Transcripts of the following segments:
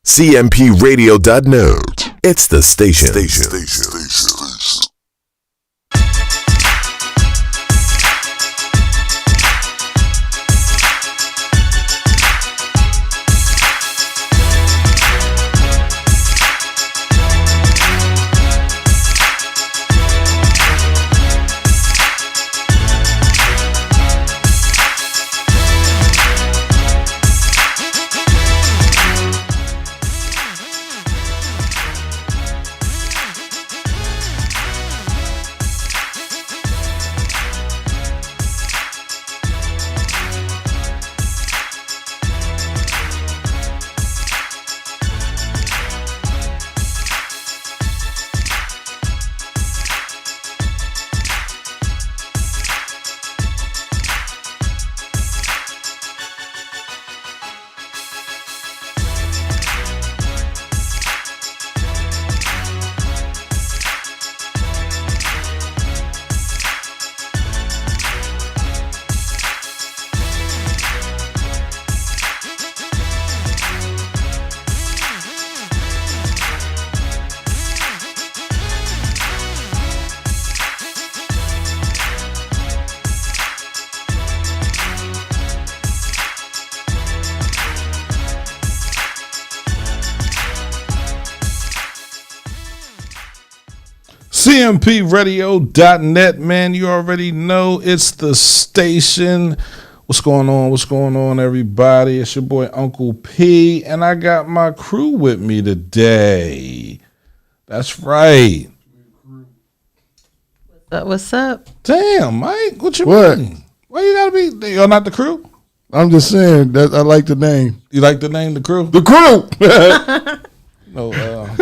CMPRadio.net. It's the station. CMPRadio.net, man. You already know it's the station. What's going on? What's going on, everybody? It's your boy Uncle P, and I got my crew with me today. That's right. What's up? Damn, Mike. What you mean? Why you gotta be? You're not the crew? I'm just saying that I like the name. You like the name, the crew? The crew. No, not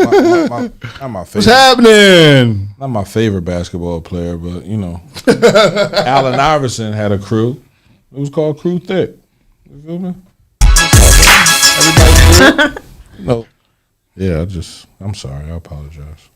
my favorite. What's happening? Not my favorite basketball player, but you know, Allen Iverson had a crew. It was called Crew Thick. You feel me? Everybody good? No. Yeah, I'm sorry. I apologize.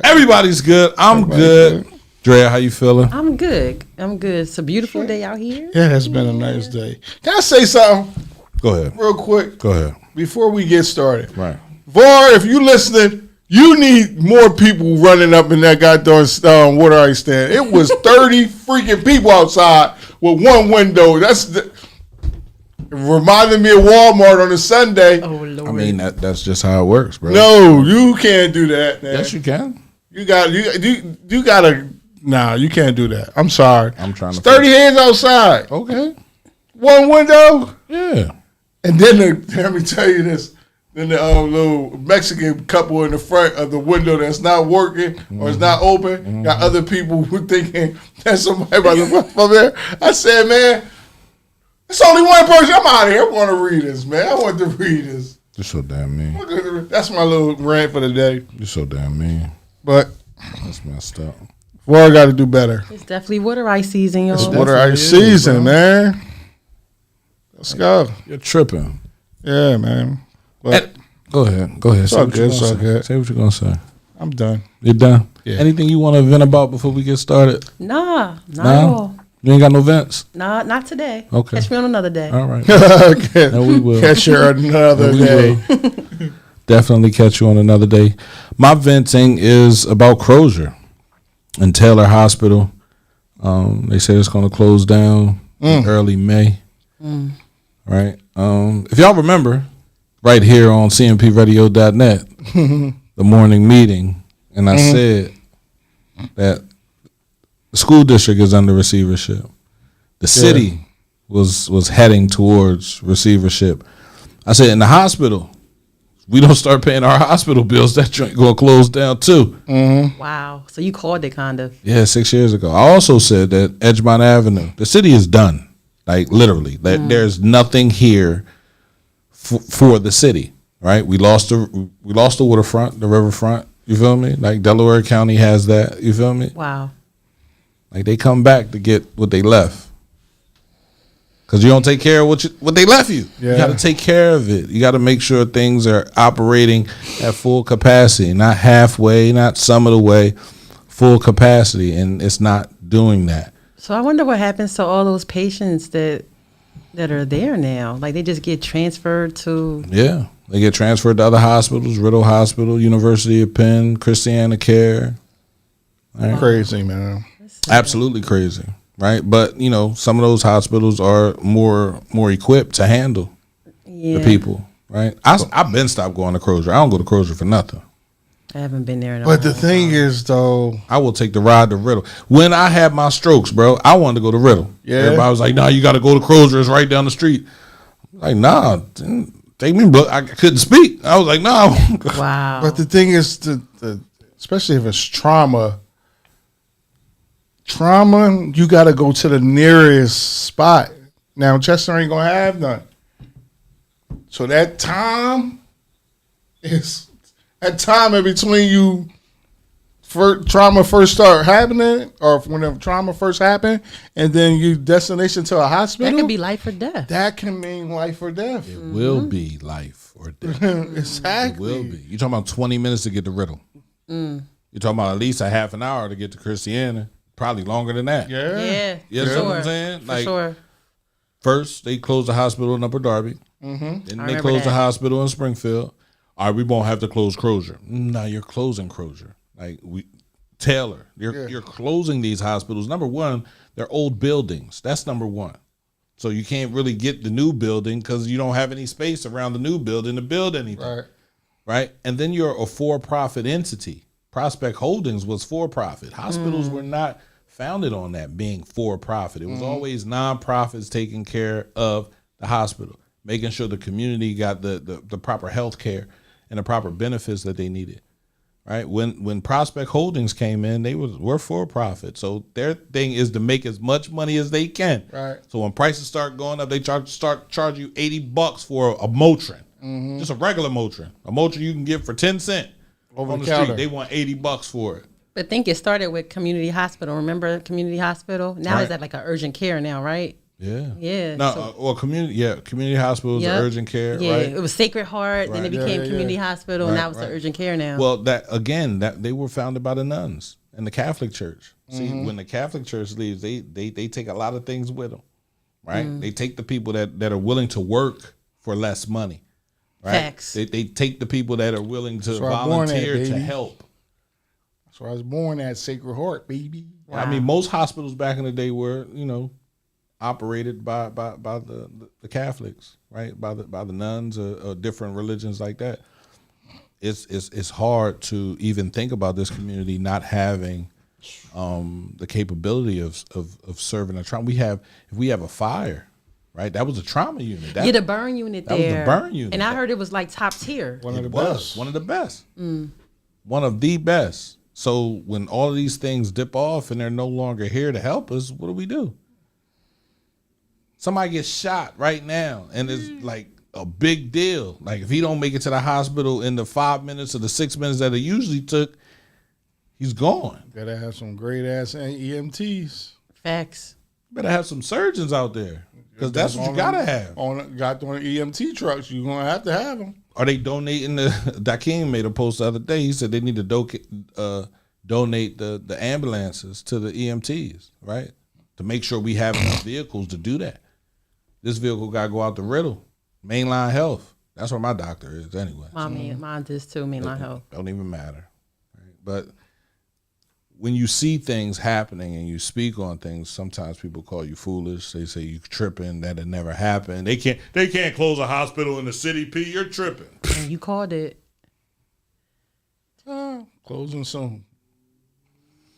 Everybody's good. I'm good. Drea, how you feeling? I'm good. It's a beautiful day out here. Yeah, it's been a nice day. Can I say something? Go ahead. Real quick. Go ahead. Before we get started. Right. Var, if you listening, you need more people running up in that goddamn water ice stand. It was 30 freaking people outside with one window. It reminded me of Walmart on a Sunday. Oh, Lord. I mean, that's just how it works, bro. No, you can't do that, man. Yes, you can. You gotta. Nah, you can't do that. I'm sorry. I'm trying to. 30 hands outside. Okay. One window. Yeah. And then let me tell you this. Then the little Mexican couple in the front of the window that's not working or it's not open, got other people who thinking that's somebody about to run from there. I said, man, it's only one person. I'm out of here. I want to read this, man. I want to read this. You're so damn mean. That's my little rant for the day. You're so damn mean. But that's messed up. Well, I got to do better. It's definitely water ice season, y'all. It's water ice season, man. Let's go. You're tripping. Yeah, man. But go ahead. It's all good. It's all good. Say what you're gonna say. I'm done. You're done. Yeah. Anything you want to vent about before we get started? Nah, not at all. You ain't got no vents? Nah, not today. Okay. Catch me on another day. All right. No, we will. Catch you another day. Definitely catch you on another day. My venting is about Crozier and Taylor Hospital. They say it's going to close down in early May. Right. If y'all remember, right here on CMPRadio.net, the morning meeting, and I said that the school district is under receivership. The city was heading towards receivership. I said, in the hospital, we don't start paying our hospital bills, that joint going to close down too. Wow. So you called it kind of. Yeah, 6 years ago. I also said that Edgemont Avenue, the city is done. Like literally, there's nothing here for the city, right? We lost the waterfront, the riverfront. You feel me? Like Delaware County has that. You feel me? Wow. Like they come back to get what they left, because you don't take care of what they left you. Yeah. You got to take care of it. You got to make sure things are operating at full capacity, not halfway, not some of the way, full capacity, and it's not doing that. So I wonder what happens to all those patients that that are there now. Like they just get transferred to. Yeah, they get transferred to other hospitals: Riddle Hospital, University of Penn, Christiana Care. Right? Crazy, man. Absolutely crazy, right? But you know, some of those hospitals are more equipped to handle the people, right? I've been stopped going to Crozier. I don't go to Crozier for nothing. I haven't been there in a But the long thing time. is, though, I will take the ride to Riddle. When I had my strokes, bro, I wanted to go to Riddle. Yeah. Everybody was like, "Nah, you got to go to Crozier. It's right down the street." Like, nah, take me. But I couldn't speak. I was like, "Nah." Wow. but the thing is, especially if it's trauma, you got to go to the nearest spot. Now, Chester ain't going to have none. So that time in between you trauma first start happening, or when the trauma first happened, and then you destination to a hospital, that could be life or death. that can mean life or death. It will be life or death. Exactly. It will be. You're talking about 20 minutes to get to Riddle. You're talking about at least a half an hour to get to Christiana. Probably longer than that. Yeah. You for know what I'm sure. saying? For Like, sure. first, they closed the hospital in Upper Darby. Then I they remember closed the that. hospital in Springfield. All right, we won't have to close Crozier. No, you're closing Crozier. Like Taylor, you're closing these hospitals. Number one, they're old buildings. That's number one. So you can't really get the new building because you don't have any space around the new building to build anything. Right? And then you're a for-profit entity. Prospect Holdings was for-profit. Hospitals were not founded on that being for-profit. It was always nonprofits taking care of the hospital, making sure the community got the proper health care and the proper benefits that they needed. Right? When Prospect Holdings came in, were for-profit. So their thing is to make as much money as they can. Right. So when prices start going up, they start charge you $80 for a Motrin. Just a regular Motrin. A Motrin you can get for 10 cents Over on the the counter. street. They want $80 for it. But I think it started with community hospital. Remember community hospital? Now Right. it's at like an urgent care now, right? Yeah. Yeah, No, so- community hospitals, Yep. urgent care, Yeah, right? it was Sacred Heart, then it Right. became Yeah, community yeah. hospital, and Right, now it's the right. urgent care now. Well, that they were founded by the nuns and the Catholic Church. See, when the Catholic Church leaves, they take a lot of things with them, right? They take the people that are willing to work for less money, right? Facts. They take the people that are willing to where I was born at, volunteer to baby. help. So I was born at Sacred Heart, baby. I mean, most hospitals back in the day were, operated by the Catholics, right? By the nuns or different religions like that. It's hard to even think about this community not having the capability of serving a trauma. If we have a fire, right? That was a trauma unit. Yeah, the burn unit that was the there. burn unit. And I heard it was like top tier. One of the It was best. one of the best. One of the best. So when all of these things dip off and they're no longer here to help us, what do? Somebody gets shot right now, and it's like a big deal. Like if he don't make it to the hospital in the 5 minutes or the 6 minutes that it usually took, he's gone. Gotta have some great ass EMTs. Facts. Better have some surgeons out there because that's what you gotta have. Got the EMT trucks. You're gonna have to have them. Are they donating Dakeem made a post the other day. He said they need to donate the ambulances to the EMTs, right? To make sure we have enough vehicles to do that. This vehicle got to go out to Riddle, Mainline Health. That's where my doctor is anyway. Mine does too, mainline health. Don't even matter. Right? But when you see things happening and you speak on things, sometimes people call you foolish. They say you tripping, that it never happened. They can't close a hospital in the city, P. You're tripping. And you called it. Closing soon.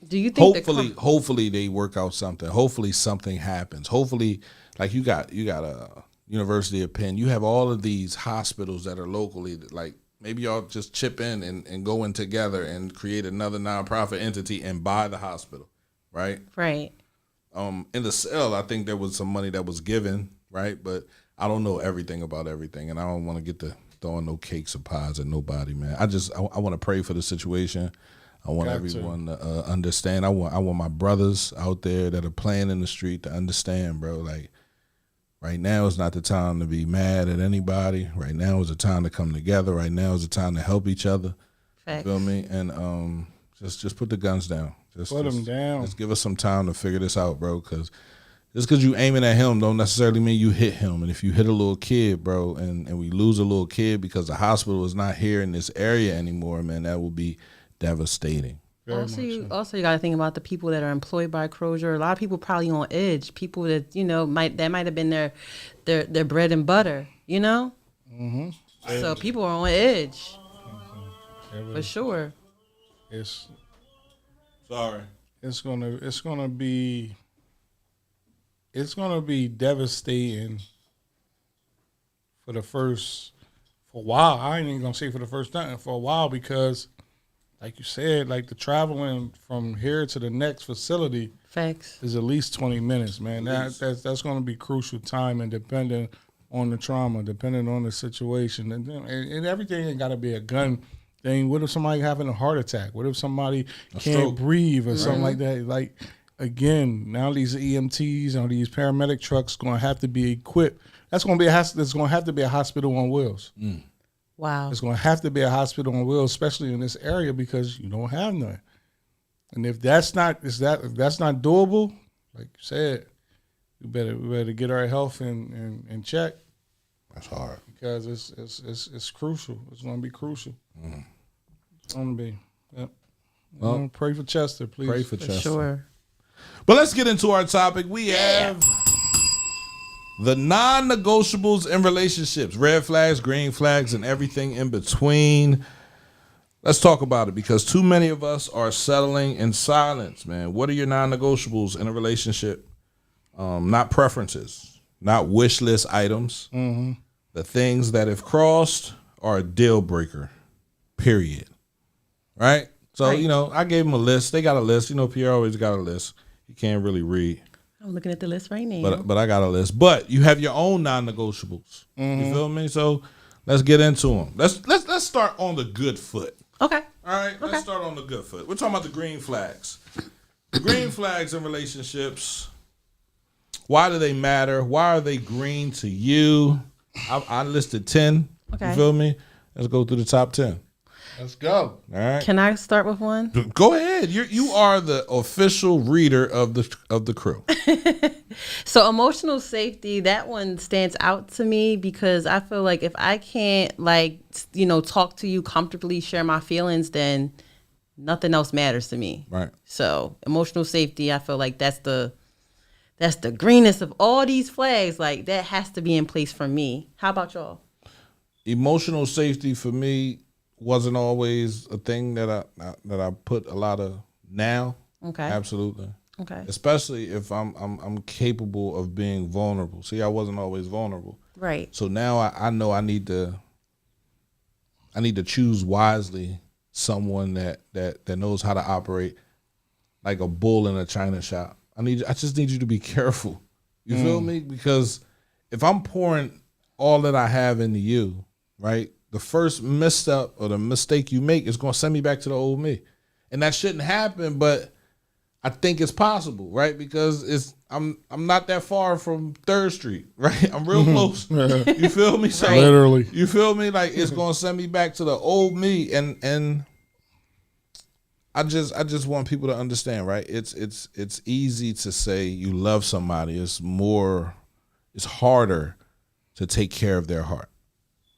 Do you think Hopefully they work out something. Hopefully something happens. Hopefully, like you got a University of Penn. You have all of these hospitals that are locally that, like, maybe y'all just chip in and go in together and create another nonprofit entity and buy the hospital, right? Right. In the sale, I think there was some money that was given, right? But I don't know everything about everything, and I don't want to get to throwing no cakes or pies at nobody, man. I want to pray for the situation. I want everyone to understand. I want my brothers out there that are playing in the street to understand, bro. Like, right now is not the time to be mad at anybody. Right now is the time to come together. Right now is the time to help each other. Facts. Feel me? And just put the guns down. Put them down. Just give us some time to figure this out, bro, because just because you aiming at him don't necessarily mean you hit him. And if you hit a little kid, bro, and we lose a little kid because the hospital is not here in this area anymore, man, that will be devastating. Also, you got to think about the people that are employed by Crozier. A lot of people probably on edge. People that might have been their bread and butter. Mm-hmm. So people are on edge for sure. It's gonna be devastating for a while. I ain't even gonna say for the first time, for a while, because like you said, like the traveling from here to the next facility is at least 20 minutes, man. That's gonna be crucial time, and depending on the trauma, depending on the situation, and everything ain't gotta be a gun thing. What if somebody having a heart attack? What if somebody can't breathe or something like that? Like, again, now these EMTs or these paramedic trucks going to have to be equipped. That's going to be there's going to have to be a hospital on wheels. Wow. It's going to have to be a hospital on wheels, especially in this area, because you don't have none. And if that's not doable, like you said, we better get our health in check. That's hard, because it's crucial. It's going to be crucial. It's going to be. Yep. Well, pray for Chester, please. Pray for Chester. Sure. But let's get into our topic. We have the non-negotiables in relationships, red flags, green flags, and everything in between. Let's talk about it, because too many of us are settling in silence, man. What are your non-negotiables in a relationship? Not preferences, not wish list items. Mm-hmm. The things that, if crossed, are a deal breaker, period. Right? So, I gave them a list. They got a list. Pierre always got a list. He can't really read. I'm looking at the list right now. But I got a list. But you have your own non-negotiables. Mm-hmm. You feel me? So let's get into them. Let's start on the good foot. Okay. All right? Okay. Let's start on the good foot. We're talking about the green flags. The green flags in relationships. Why do they matter? Why are they green to you? I listed 10. Okay. You feel me? Let's go through the top 10. Let's go. All right. Can I start with one? Go ahead. You are the official reader of the crew. So emotional safety, that one stands out to me, because I feel like if I can't talk to you comfortably, share my feelings, then nothing else matters to me. Right. So emotional safety, I feel like that's the greenest of all these flags. Like, that has to be in place for me. How about y'all? Emotional safety for me wasn't always a thing that I put a lot of now. Okay. Absolutely. Okay. Especially if I'm capable of being vulnerable. See, I wasn't always vulnerable. Right. So now I know I need to choose wisely someone that knows how to operate like a bull in a china shop. I just need you to be careful. You feel me? Because if I'm pouring all that I have into you, right? The first misstep or the mistake you make is going to send me back to the old me. And that shouldn't happen, but I think it's possible, right? Because I'm not that far from 3rd Street, right? I'm real close. You feel me? So, literally. You feel me? Like, it's going to send me back to the old me, and I just want people to understand, right? It's easy to say you love somebody. It's harder to take care of their heart,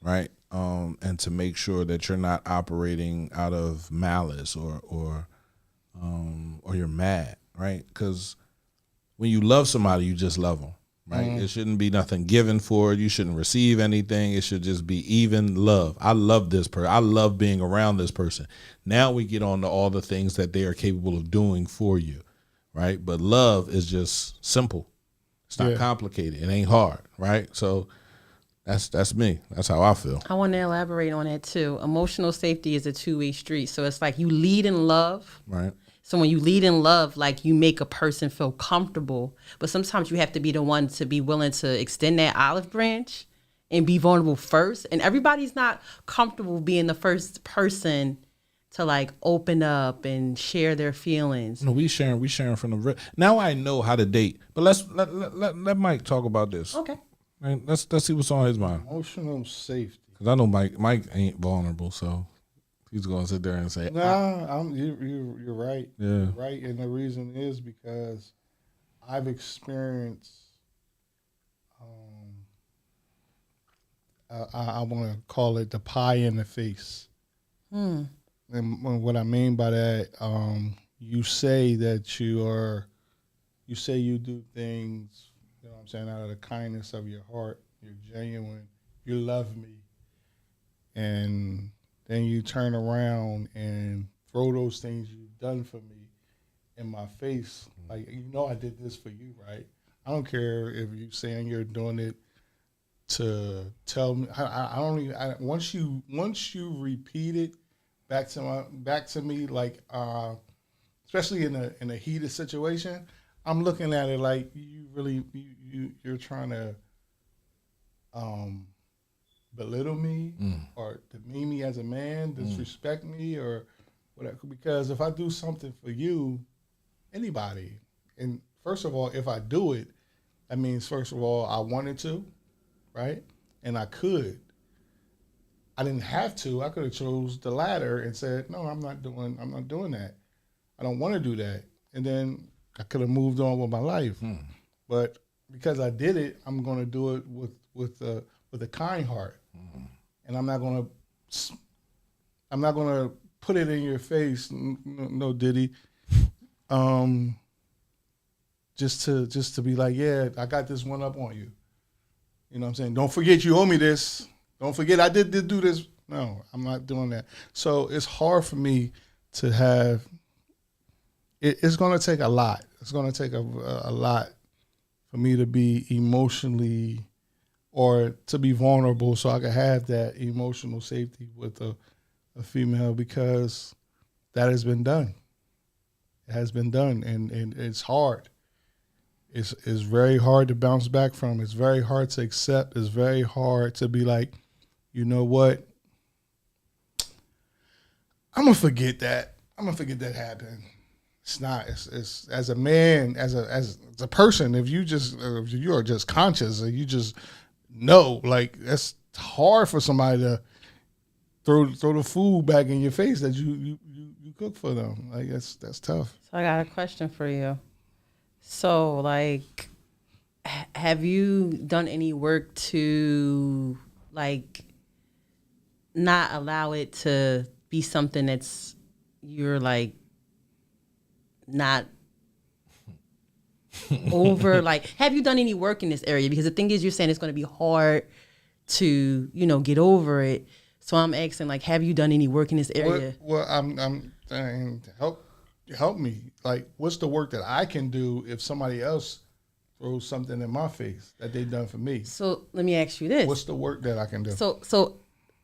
right? And to make sure that you're not operating out of malice or you're mad, right? Because when you love somebody, you just love them, right? It shouldn't be nothing given for it. You shouldn't receive anything. It should just be even love. I love this person. I love being around this person. Now we get on to all the things that they are capable of doing for you, right? But love is just simple. It's not complicated. It ain't hard, right? So that's me. That's how I feel. I want to elaborate on that too. Emotional safety is a two-way street. So it's like you lead in love. Right. So when you lead in love, like, you make a person feel comfortable. But sometimes you have to be the one to be willing to extend that olive branch and be vulnerable first. And everybody's not comfortable being the first person to like open up and share their feelings. No, we sharing from the now I know how to date. But let Mike talk about this. Okay. Right, let's see what's on his mind. Emotional safety. Because I know Mike ain't vulnerable, so he's going to sit there and say, "Nah, you're right. Yeah, you're right." And the reason is because I've experienced. I want to call it the pie in the face. And what I mean by that, you say that you say you do things, you know what I'm saying, out of the kindness of your heart. You're genuine. You love me. And then you turn around and throw those things you've done for me in my face. Like, I did this for you, right? I don't care if you're saying you're doing it to tell me. I don't even. Once you repeat it back to me, like especially in a heated situation, I'm looking at it like you're trying to belittle me or demean me as a man, disrespect me or whatever. Because if I do something for you, anybody, and first of all, if I do it, that means first of all I wanted to. Right? And I could. I didn't have to. I could have chose the latter and said, no, I'm not doing that. I don't want to do that. And then I could have moved on with my life. But because I did it, I'm going to do it with a kind heart. And I'm not going to put it in your face, no Diddy. Just to be like, yeah, I got this one up on you. You know what I'm saying? Don't forget you owe me this. Don't forget I did do this. No, I'm not doing that. So it's hard for me to have. It's going to take a lot. It's going to take a lot for me to be emotionally or to be vulnerable so I can have that emotional safety with a female because that has been done. It has been done, and it's hard. It's very hard to bounce back from. It's very hard to accept. It's very hard to be like, you know what? I'm gonna forget that. I'm gonna forget that happened. It's not. It's as a man, as a person. If you are just conscious, or you just know, like that's hard for somebody to throw the food back in your face that you cook for them. Like that's tough. So I got a question for you. So, like, have you done any work to, like, not allow it to be something that's you're, like, not over? Like, have you done any work in this area? Because the thing is, you're saying it's going to be hard to, get over it. So I'm asking, like, have you done any work in this area? Well, I'm saying help me. Like, what's the work that I can do if somebody else throws something in my face that they've done for me? So let me ask you this. What's the work that I can do? So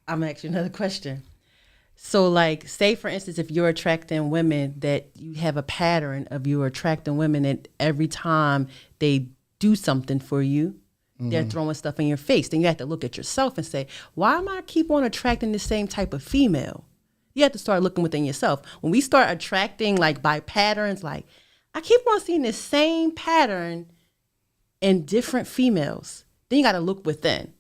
I'm gonna ask you another question. So, like, say for instance, if you're attracting women, that you have a pattern of you attracting women that every time they do something for you, they're throwing stuff in your face. Then you have to look at yourself and say, why am I keep on attracting the same type of female? You have to start looking within yourself. When we start attracting, like, by patterns, like, I keep on seeing the same pattern in different females. Then you got to look within.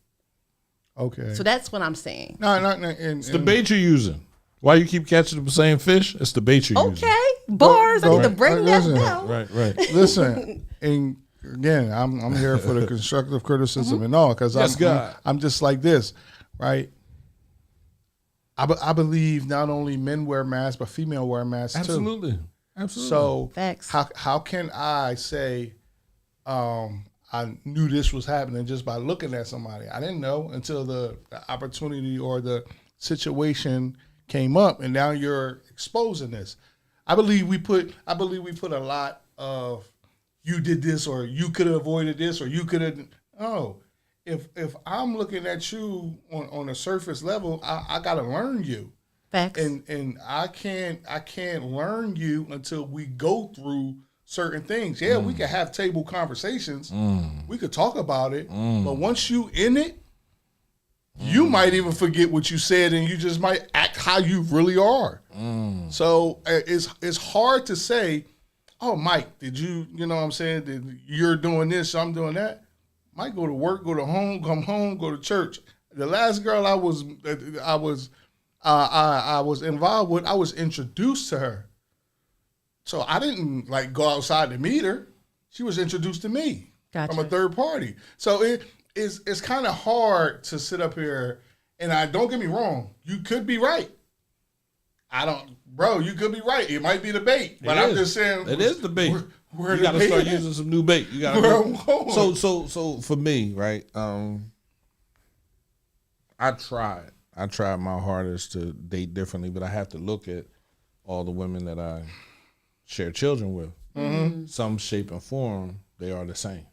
Okay. So that's what I'm saying. No. It's the bait you're using. Why you keep catching the same fish? It's the bait you're using. Okay. Bars. I need to bring that down. Right. Listen, and again, I'm here for the constructive criticism and all, because I'm just like this, right? I believe not only men wear masks, but female wear masks Absolutely. too. Absolutely. So Facts. how can I say I knew this was happening just by looking at somebody? I didn't know until the opportunity or the situation came up, and now you're exposing this. I believe we put a lot of you did this, or you could have avoided this, or you could have. Oh, if I'm looking at you on a surface level, I got to learn you. Facts. And I can't learn you until we go through certain things. Yeah, we can have table conversations. We could talk about it. But once you in it, you might even forget what you said, and you just might act how you really are. So it's hard to say, oh, Mike, did you know what I'm saying? Did you're doing this, so I'm doing that. Mike go to work, go to home, come home, go to church. The last girl I was involved with, I was introduced to her. So I didn't like go outside to meet her. She was introduced to me Gotcha. from a third party. So it's kind of hard to sit up here, and don't get me wrong, you could be right. You could be right. It might be the bait, but I'm just saying it is the bait. Where you got to start using some new bait. You got to. So for me, right? I tried my hardest to date differently, but I have to look at all the women that I share children with. Mm-hmm. Some shape and form, they are the same.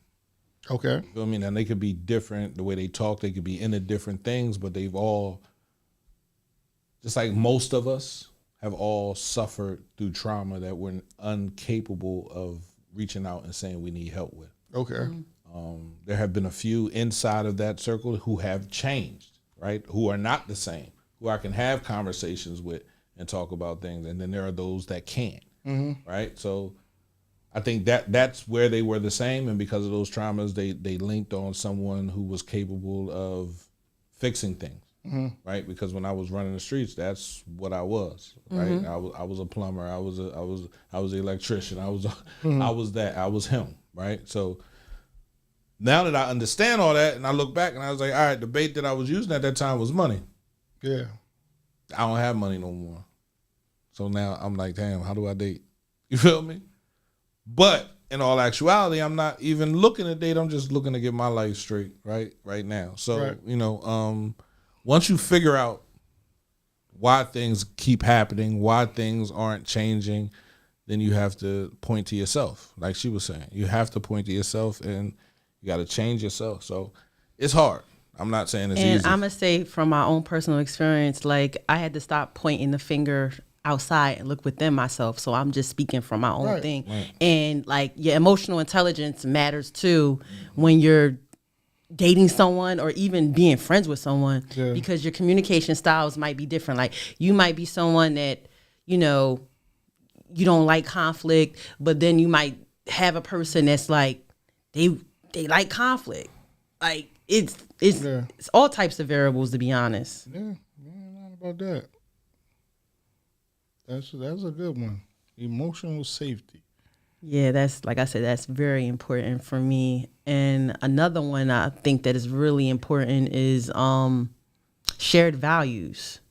Okay. You feel me? And they could be different. The way they talk, they could be into different things, but they've all, just like most of us, have all suffered through trauma that we're incapable of reaching out and saying we need help with. Okay. There have been a few inside of that circle who have changed, right? Who are not the same, who I can have conversations with and talk about things. And then there are those that can't, right? So I think that's where they were the same. And because of those traumas, they linked on someone who was capable of fixing things. Right, because when I was running the streets, that's what I was. Right, I was a plumber. I was an electrician. I was him. Right, so now that I understand all that, and I look back and I was like, all right, the bait that I was using at that time was money. Yeah, I don't have money no more. So now I'm like, damn, how do I date? You feel me? But in all actuality, I'm not even looking to date. I'm just looking to get my life straight. Right now. So once you figure out why things keep happening, why things aren't changing, then you have to point to yourself. Like she was saying, you have to point to yourself and you got to change yourself. So it's hard. I'm not saying it's easy. And I'm going to say from my own personal experience, like I had to stop pointing the finger outside and look within myself. So I'm just speaking from my own thing. Right. And like your emotional intelligence matters too when you're dating someone or even being friends with someone because your communication styles might be different. Like you might be someone that, you don't like conflict, but then you might have a person that's like, they like conflict. Like it's all types of variables, to be honest. Yeah, not about that. That's a good one. Emotional safety. Yeah, that's, like I said, that's very important for me. And another one I think that is really important is shared values.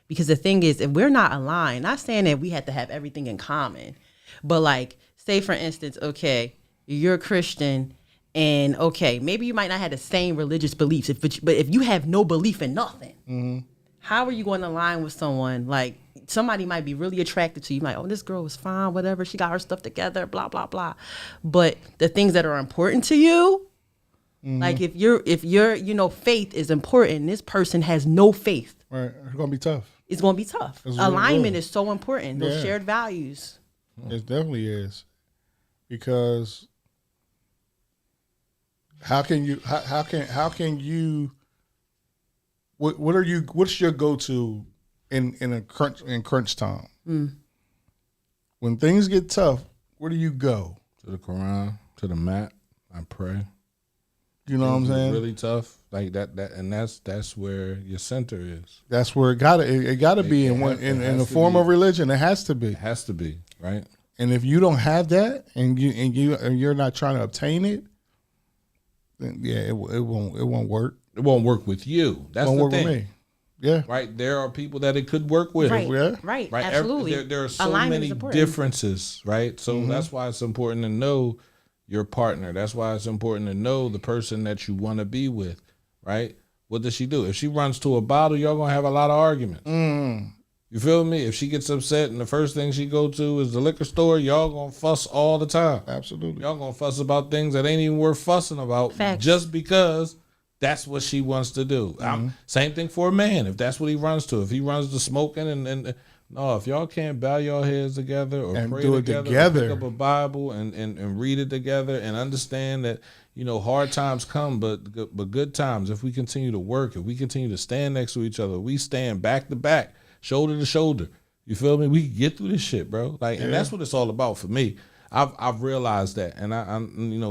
Because the thing is, if we're not aligned, not saying that we have to have everything in common, but like, say for instance, okay, you're a Christian and okay, maybe you might not have the same religious beliefs, but if you have no belief in nothing, how are you going to align with someone? Like, somebody might be really attracted to you, like, oh, this girl is fine, whatever, she got her stuff together, blah, blah, blah. But the things that are important to you, like if your faith is important, and this person has no faith. Right, it's going to be tough. It's going to be tough. Alignment is so important, those shared values. It definitely is. Because how can you what's your go-to in crunch time? When things get tough, where do you go? To the Quran, to the mat. I pray. You know what I'm saying? Really tough, like that, and that's where your center is. That's where it gotta be in the form of religion. It has to be. It has to be, right? And if you don't have that, and you're not trying to obtain it, then it won't work. It won't work with you. That's the thing. With me. Yeah. Right. There are people that it could work with. Right. Yeah. Right. Absolutely. There are so many differences. Right. So that's why it's important to know your partner. That's why it's important to know the person that you want to be with. Right. What does she do? If she runs to a bottle, y'all gonna have a lot of arguments. You feel me? If she gets upset and the first thing she go to is the liquor store, y'all gonna fuss all the time. Absolutely. Y'all gonna fuss about things that ain't even worth fussing about. Facts. Just because that's what she wants to do. Same thing for a man. If that's what he runs to, if he runs to smoking and no, if y'all can't bow your heads together or and pray do it together, or pick up a Bible and read it together and understand that, hard times come, but good times. If we continue to work, if we continue to stand next to each other, we stand back to back, shoulder to shoulder. You feel me? We can get through this shit, bro. And that's what it's all about for me. I've realized that, and I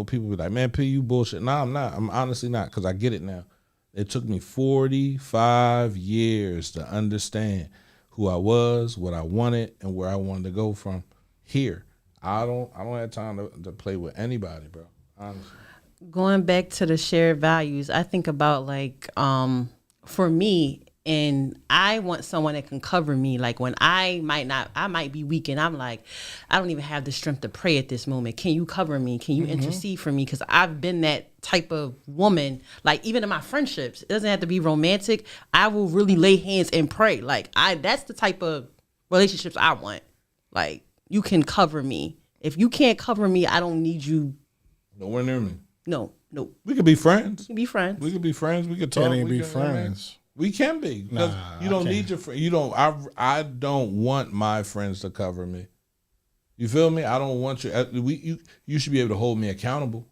people be like, man, P, you bullshit. No, I'm not. I'm honestly not, because I get it now. It took me 45 years to understand who I was, what I wanted, and where I wanted to go from here. I don't have time to play with anybody, bro. Honestly. Going back to the shared values, I think about like for me, and I want someone that can cover me. Like when I might be weak, and I'm like, I don't even have the strength to pray at this moment. Can you cover me? Can you intercede for me? Because I've been that type of woman. Like even in my friendships, it doesn't have to be romantic. I will really lay hands and pray. Like that's the type of relationships I want. Like you can cover me. If you can't cover me, I don't need you. Nowhere near me. No. We could be friends. We can be friends. We could be friends. We could talk. Can't even we be can, friends. We can be because you don't need your friend. You don't. I don't want my friends to cover me. You feel me? I don't want you. You should be able to hold me accountable.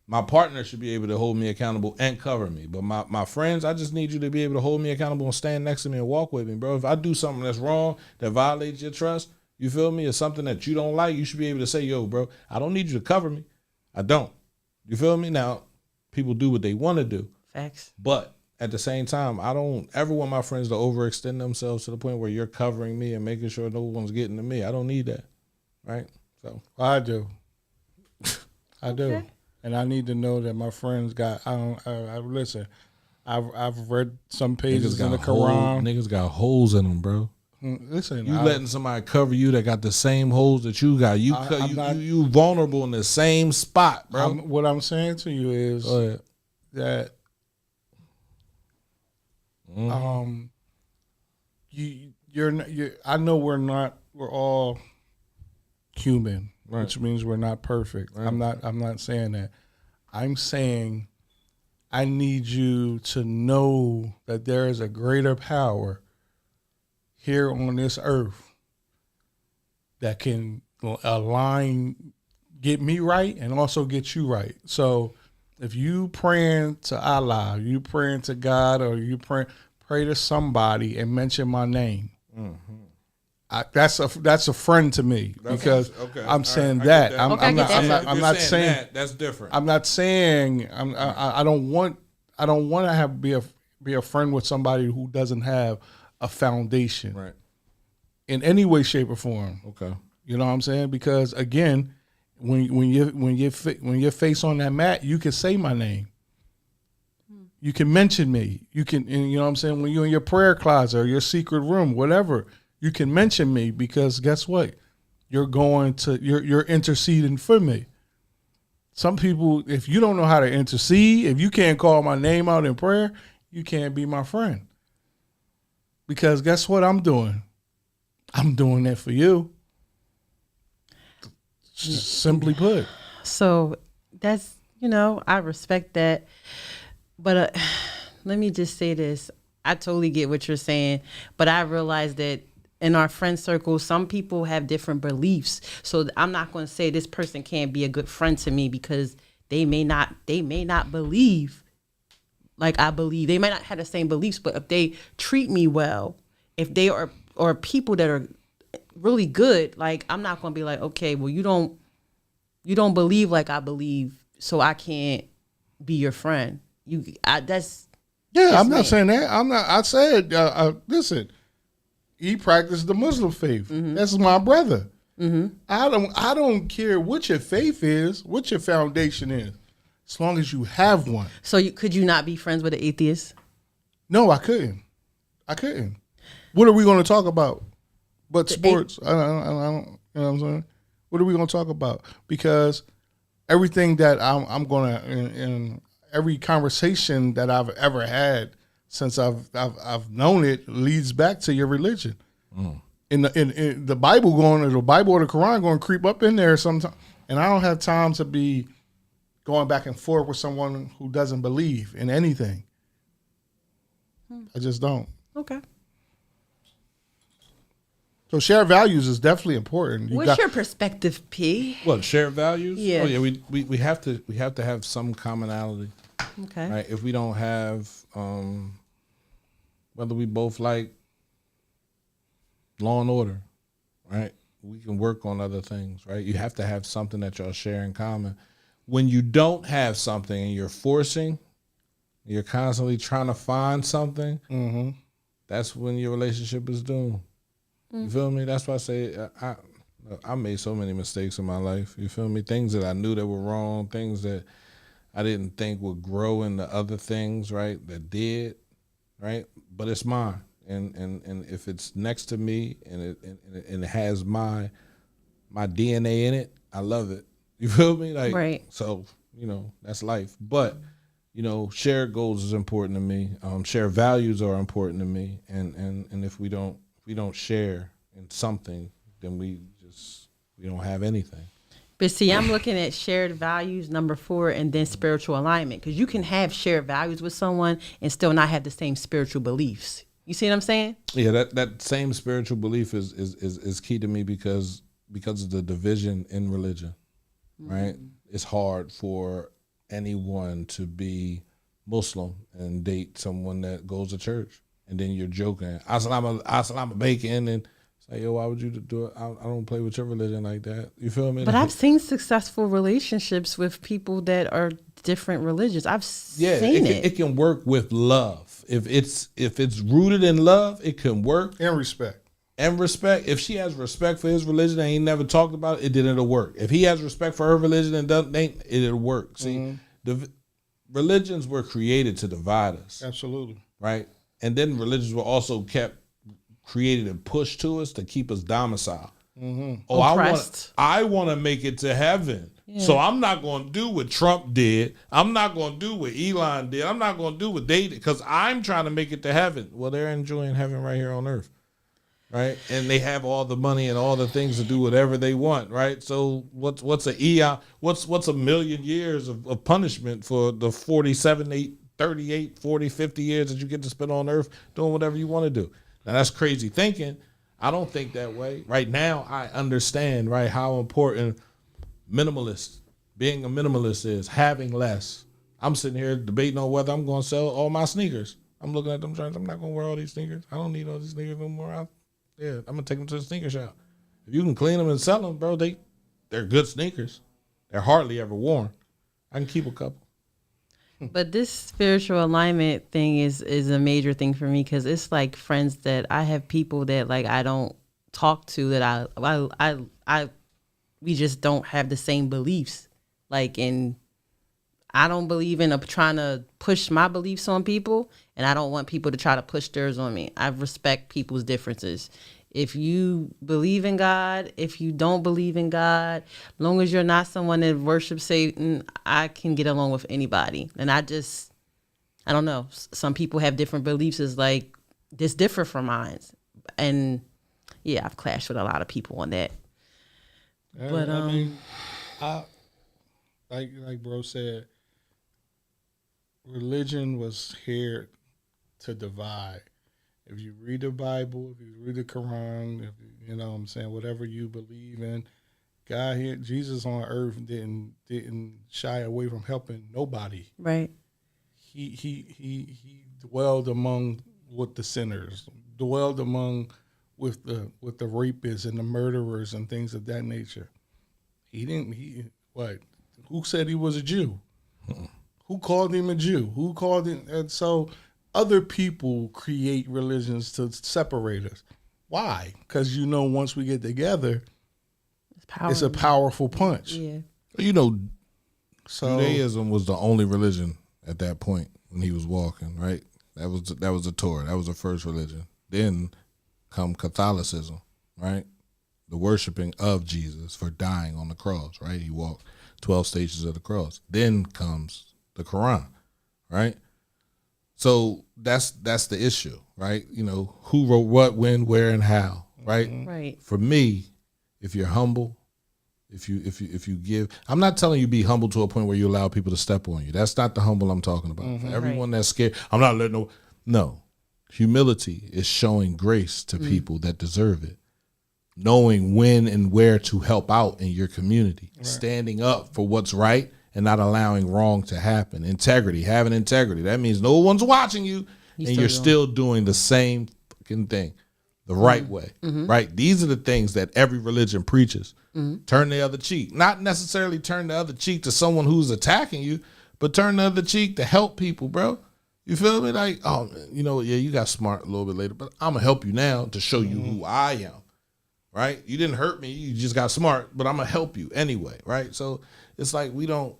My partner should be able to hold me accountable and cover me. But my friends, I just need you to be able to hold me accountable and stand next to me and walk with me, bro. If I do something that's wrong that violates your trust, you feel me? Or something that you don't like, you should be able to say, "Yo, bro, I don't need you to cover me. I don't." You feel me? Now, people do what they want to do. Facts. But at the same time, I don't ever want my friends to overextend themselves to the point where you're covering me and making sure no one's getting to me. I don't need that. Right? So I do. I do. And I need to know that my friends got listen. I've read some pages in the Quran. Niggas got holes in them, bro. Listen, You letting somebody cover you that got the same holes that you got. You vulnerable in the same spot, bro. What I'm saying to you is that I know we're all human, right, which means we're not perfect. Right. I'm not saying that. I'm saying I need you to know that there is a greater power here on this earth that can get me right and also get you right. So if you praying to Allah, you praying to God, or you pray to somebody and mention my name, that's a friend to me, because I'm saying that. I'm not saying that. That's different. I'm not saying I don't want to be a friend with somebody who doesn't have a foundation, right, in any way, shape, or form. Okay, you know what I'm saying? Because again, when your face on that mat, you can say my name, you can mention me, you can, you know what I'm saying? When you're in your prayer closet or your secret room, whatever, you can mention me, because guess what? You're interceding for me. Some people, if you don't know how to intercede, if you can't call my name out in prayer, you can't be my friend. Because guess what I'm doing? I'm doing that for you. Simply put. So that's, I respect that. But let me just say this. I totally get what you're saying. But I realize that in our friend circle, some people have different beliefs. So I'm not going to say this person can't be a good friend to me, because they may not believe like I believe. They might not have the same beliefs, but if they treat me well, if they are people that are really good, like I'm not going to be like, okay, well, you don't believe like I believe, so I can't be your friend. I'm not saying that. I said, listen, he practiced the Muslim faith. Mm-hmm. That's my brother. Mm-hmm. I don't care what your faith is, what your foundation is, as long as you have one. So could you not be friends with an atheist? No, I couldn't. What are we going to talk about? But sports. I don't. You know what I'm saying? What are we going to talk about? Because everything that I'm going to, in every conversation that I've ever had since I've known it, leads back to your religion. Mm. In the Bible the Bible or the Quran going to creep up in there sometime, and I don't have time to be going back and forth with someone who doesn't believe in anything. I just don't. Okay. So shared values is definitely important. What's your perspective, P? What, shared values? Yeah. Oh yeah, we have to have some commonality. Okay. Right. If we don't have, whether we both like Law and Order, right? We can work on other things, right? You have to have something that y'all share in common. When you don't have something and you're constantly trying to find something, that's when your relationship is doomed. You feel me? That's why I say I made so many mistakes in my life. You feel me? Things that I knew that were wrong, things that I didn't think would grow into other things, right? That did, right? But it's mine, and if it's next to me and it has my DNA in it, I love it. You feel me? Like, Right. So that's life. But shared goals is important to me. Shared values are important to me, and if we don't share in something, then we don't have anything. But see, I'm looking at shared values, number 4, and then spiritual alignment. Because you can have shared values with someone and still not have the same spiritual beliefs. You see what I'm saying? Yeah, that same spiritual belief is key to me because of the division in religion, right? It's hard for anyone to be Muslim and date someone that goes to church, and then you're joking, Assalamu bacon, and say, yo, why would you do it? I don't play with your religion like that. You feel me? But I've seen successful relationships with people that are different religions. I've seen it. It can work with love. If it's rooted in love, it can work. And respect. And respect. If she has respect for his religion and he never talked about it, then it'll work. If he has respect for her religion and doesn't, it'll work. See, the religions were created to divide us. Absolutely. Right? And then religions were also created and pushed to us to keep us domiciled. Oh, Oppressed. I want to make it to heaven. Yeah. So I'm not going to do what Trump did. I'm not going to do what Elon did. I'm not going to do what they did because I'm trying to make it to heaven. Well, they're enjoying heaven right here on earth. Right, and they have all the money and all the things to do whatever they want, right? So what's a eon? What's a million years of punishment for the 47, 38, 40, 50 years that you get to spend on earth doing whatever you want to do? Now that's crazy thinking. I don't think that way. Right now, I understand, right, how important being a minimalist is, having less. I'm sitting here debating on whether I'm going to sell all my sneakers. I'm looking at them trying, I'm not going to wear all these sneakers. I don't need all these sneakers no more. I'm going to take them to the sneaker shop. If you can clean them and sell them, bro, they're good sneakers. They're hardly ever worn. I can keep a couple. But this spiritual alignment thing is a major thing for me because it's like friends that I have people that like I don't talk to that we just don't have the same beliefs. Like, and I don't believe in trying to push my beliefs on people, and I don't want people to try to push theirs on me. I respect people's differences. If you believe in God, if you don't believe in God, as long as you're not someone that worships Satan, I can get along with anybody. And I don't know. Some people have different beliefs. It's like, this different from mine. And yeah, I've clashed with a lot of people on that. But I mean, like bro said, religion was here to divide. If you read the Bible, if you read the Quran, you know what I'm saying, whatever you believe in, God here, Jesus on earth didn't shy away from helping nobody. Right. He dwelled among with the sinners, dwelled among with the rapists and the murderers and things of that nature. Who said he was a Jew? Who called him a Jew? Who called him? And so other people create religions to separate us. Why? Because once we get together, it's a powerful punch. Yeah. Judaism was the only religion at that point when he was walking, right? That was the Torah. That was the first religion. Then come Catholicism, right? The worshiping of Jesus for dying on the cross, right? He walked 12 stages of the cross. Then comes the Quran, right? So that's the issue, right? Who wrote what, when, where, and how, right? Right. For me, if you're humble, if you give, I'm not telling you be humble to a point where you allow people to step on you. That's not the humble I'm talking about. For everyone that's scared, I'm not letting no. Humility is showing grace to people that deserve it. Knowing when and where to help out in your community. Right. Standing up for what's right and not allowing wrong to happen. Integrity, having integrity. That means no one's watching you and you're still doing the same fucking thing the right way, right? These are the things that every religion preaches. Turn the other cheek. Not necessarily turn the other cheek to someone who's attacking you, but turn the other cheek to help people, bro. You feel me? Like, you got smart a little bit later, but I'm going to help you now to show you who I am. right? You didn't hurt me. You just got smart, but I'm gonna help you anyway, right? So it's like we don't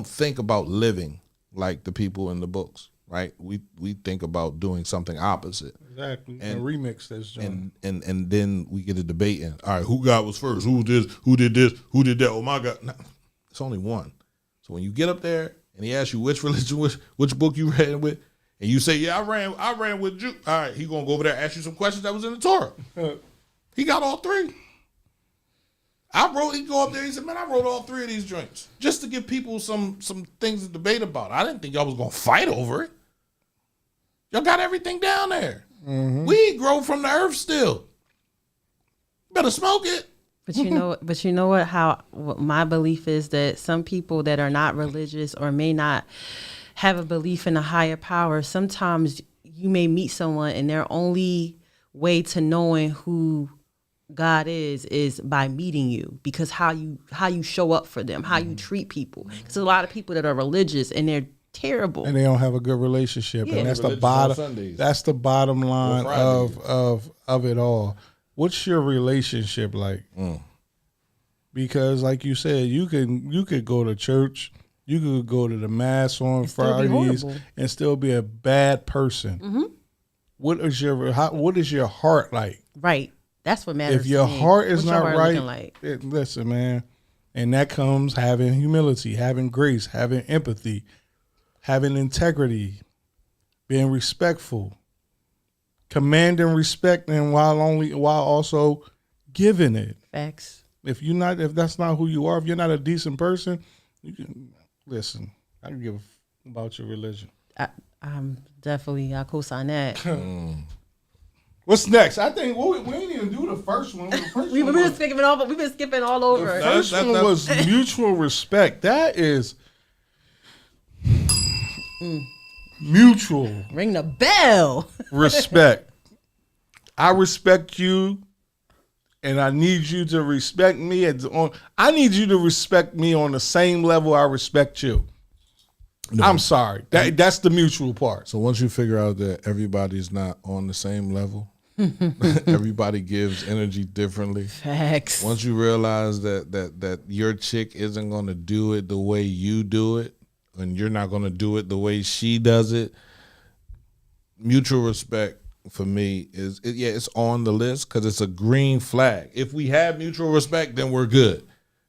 think about living like the people in the books, right? We think about doing something opposite. Exactly. And remix this joint. And then we get a debate in. All right, who God was first? Who did this? Who did that? Oh my God. No, it's only one. So when you get up there and he asks you which religion, which book you read with, and you say, yeah, I ran with Jew. All right, he gonna go over there and ask you some questions that was in the Torah. He got all three. He go up there, he said, man, I wrote all three of these joints just to give people some things to debate about. I didn't think y'all was gonna fight over it. Y'all got everything down there. Mm-hmm. We grow from the earth still. Better smoke it. But you know what my belief is that some people that are not religious or may not have a belief in a higher power, sometimes you may meet someone and their only way to knowing who God is by meeting you, because how you show up for them, how you treat people. Because a lot of people that are religious and they're terrible and they don't have a good relationship, and that's the bottom. That's the bottom line of it all. What's your relationship like? Because, like you said, you could go to church, you could go to the mass on Fridays, and still be a bad person. Mm-hmm. What is your heart like? Right. That's what matters. If your heart is not right, like? Listen, man, and that comes having humility, having grace, having empathy, having integrity, being respectful, commanding respect, and while also giving it. Facts. If that's not who you are, if you're not a decent person, you can listen. I don't give a about your religion. I'm definitely, I co-sign that. What's next? I think we didn't even do the first one. We've been skipping all over. The first one was mutual respect. That is mutual. Ring the bell. Respect. I respect you, and I need you to respect me. I need you to respect me on the same level I respect you. No. I'm sorry. That's the mutual part. So once you figure out that everybody's not on the same level, everybody gives energy differently. Facts. Once you realize that your chick isn't going to do it the way you do it, and you're not going to do it the way she does it, mutual respect for me it's on the list because it's a green flag. If we have mutual respect, then we're good.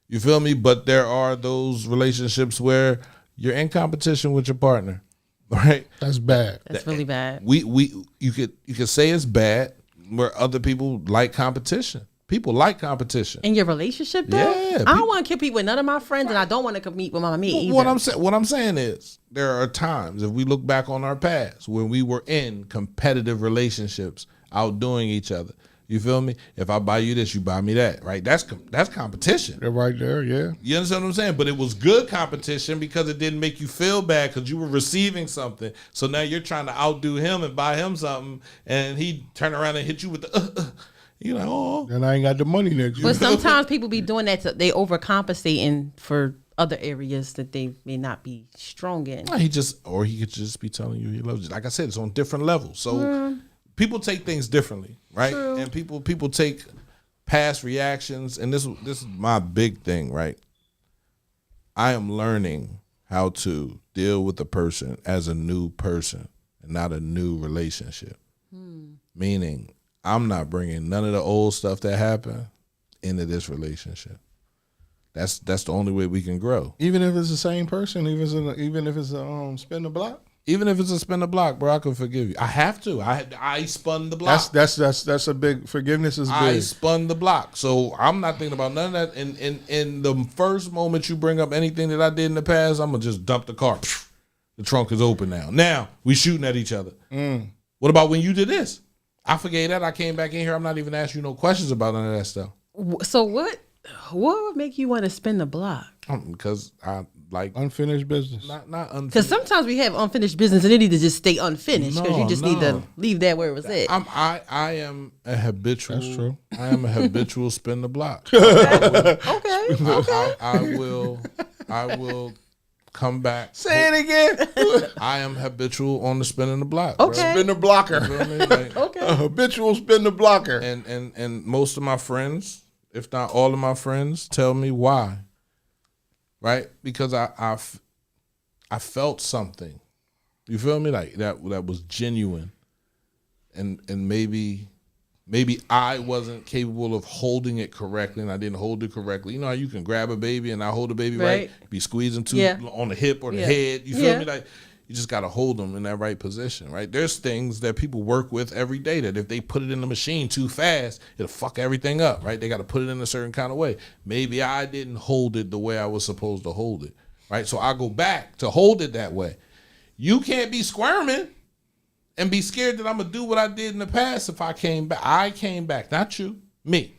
You feel me? But there are those relationships where you're in competition with your partner, right? That's bad. That's really bad. You could say it's bad where other people like competition. People like competition. In your relationship, though? Yeah. I don't want to compete with none of my friends, and I don't want to compete with my mate either. What I'm saying is there are times, if we look back on our past, when we were in competitive relationships, outdoing each other. You feel me? If I buy you this, you buy me that, right? That's competition. They're right there, yeah. You understand what I'm saying? But it was good competition because it didn't make you feel bad because you were receiving something. So now you're trying to outdo him and buy him something, and he turn around and hit you with the you're like, oh. And I ain't got the money next. But sometimes people be doing that. They overcompensating for other areas that they may not be strong in. He could just be telling you he loves you. Like I said, it's on different levels. So people take things differently, right? True. And people take past reactions. And this is my big thing, right? I am learning how to deal with a person as a new person and not a new relationship. Meaning, I'm not bringing none of the old stuff that happened into this relationship. That's the only way we can grow. Even if it's the same person, even if it's a spin the block. Even if it's a spin the block, bro, I can forgive you. I have to. I spun the block. That's a big forgiveness is big. I spun the block, so I'm not thinking about none of that. In the first moment you bring up anything that I did in the past, I'm gonna just dump the car. The trunk is open now. Now we shooting at each other. What about when you did this? I forgave that. I came back in here. I'm not even asking you no questions about none of that stuff. So what would make you want to spin the block? Because I like unfinished business. Not unfinished. Because sometimes we have unfinished business and it need to just stay unfinished because you just need to leave that where it was at. I am a habitual. That's true. I am a habitual spin the block. Okay. I will come back. Say it again. I am habitual on the spinning the block. Bro. Okay. Spin the blocker. You feel me? Like, Okay. Habitual spin the blocker. and most of my friends, if not all of my friends, tell me why. Right? Because I felt something. You feel me? Like that was genuine. And maybe I wasn't capable of holding it correctly, and I didn't hold it correctly. You know how you can grab a baby and I hold the baby right, be squeezing on the hip or the head. You feel me? Like you just got to hold them in that right position, right? There's things that people work with every day that if they put it in the machine too fast, it'll fuck everything up, right? They got to put it in a certain kind of way. Maybe I didn't hold it the way I was supposed to hold it, right? So I go back to hold it that way. You can't be squirming and be scared that I'm going to do what I did in the past if I came back. I came back, not you, me.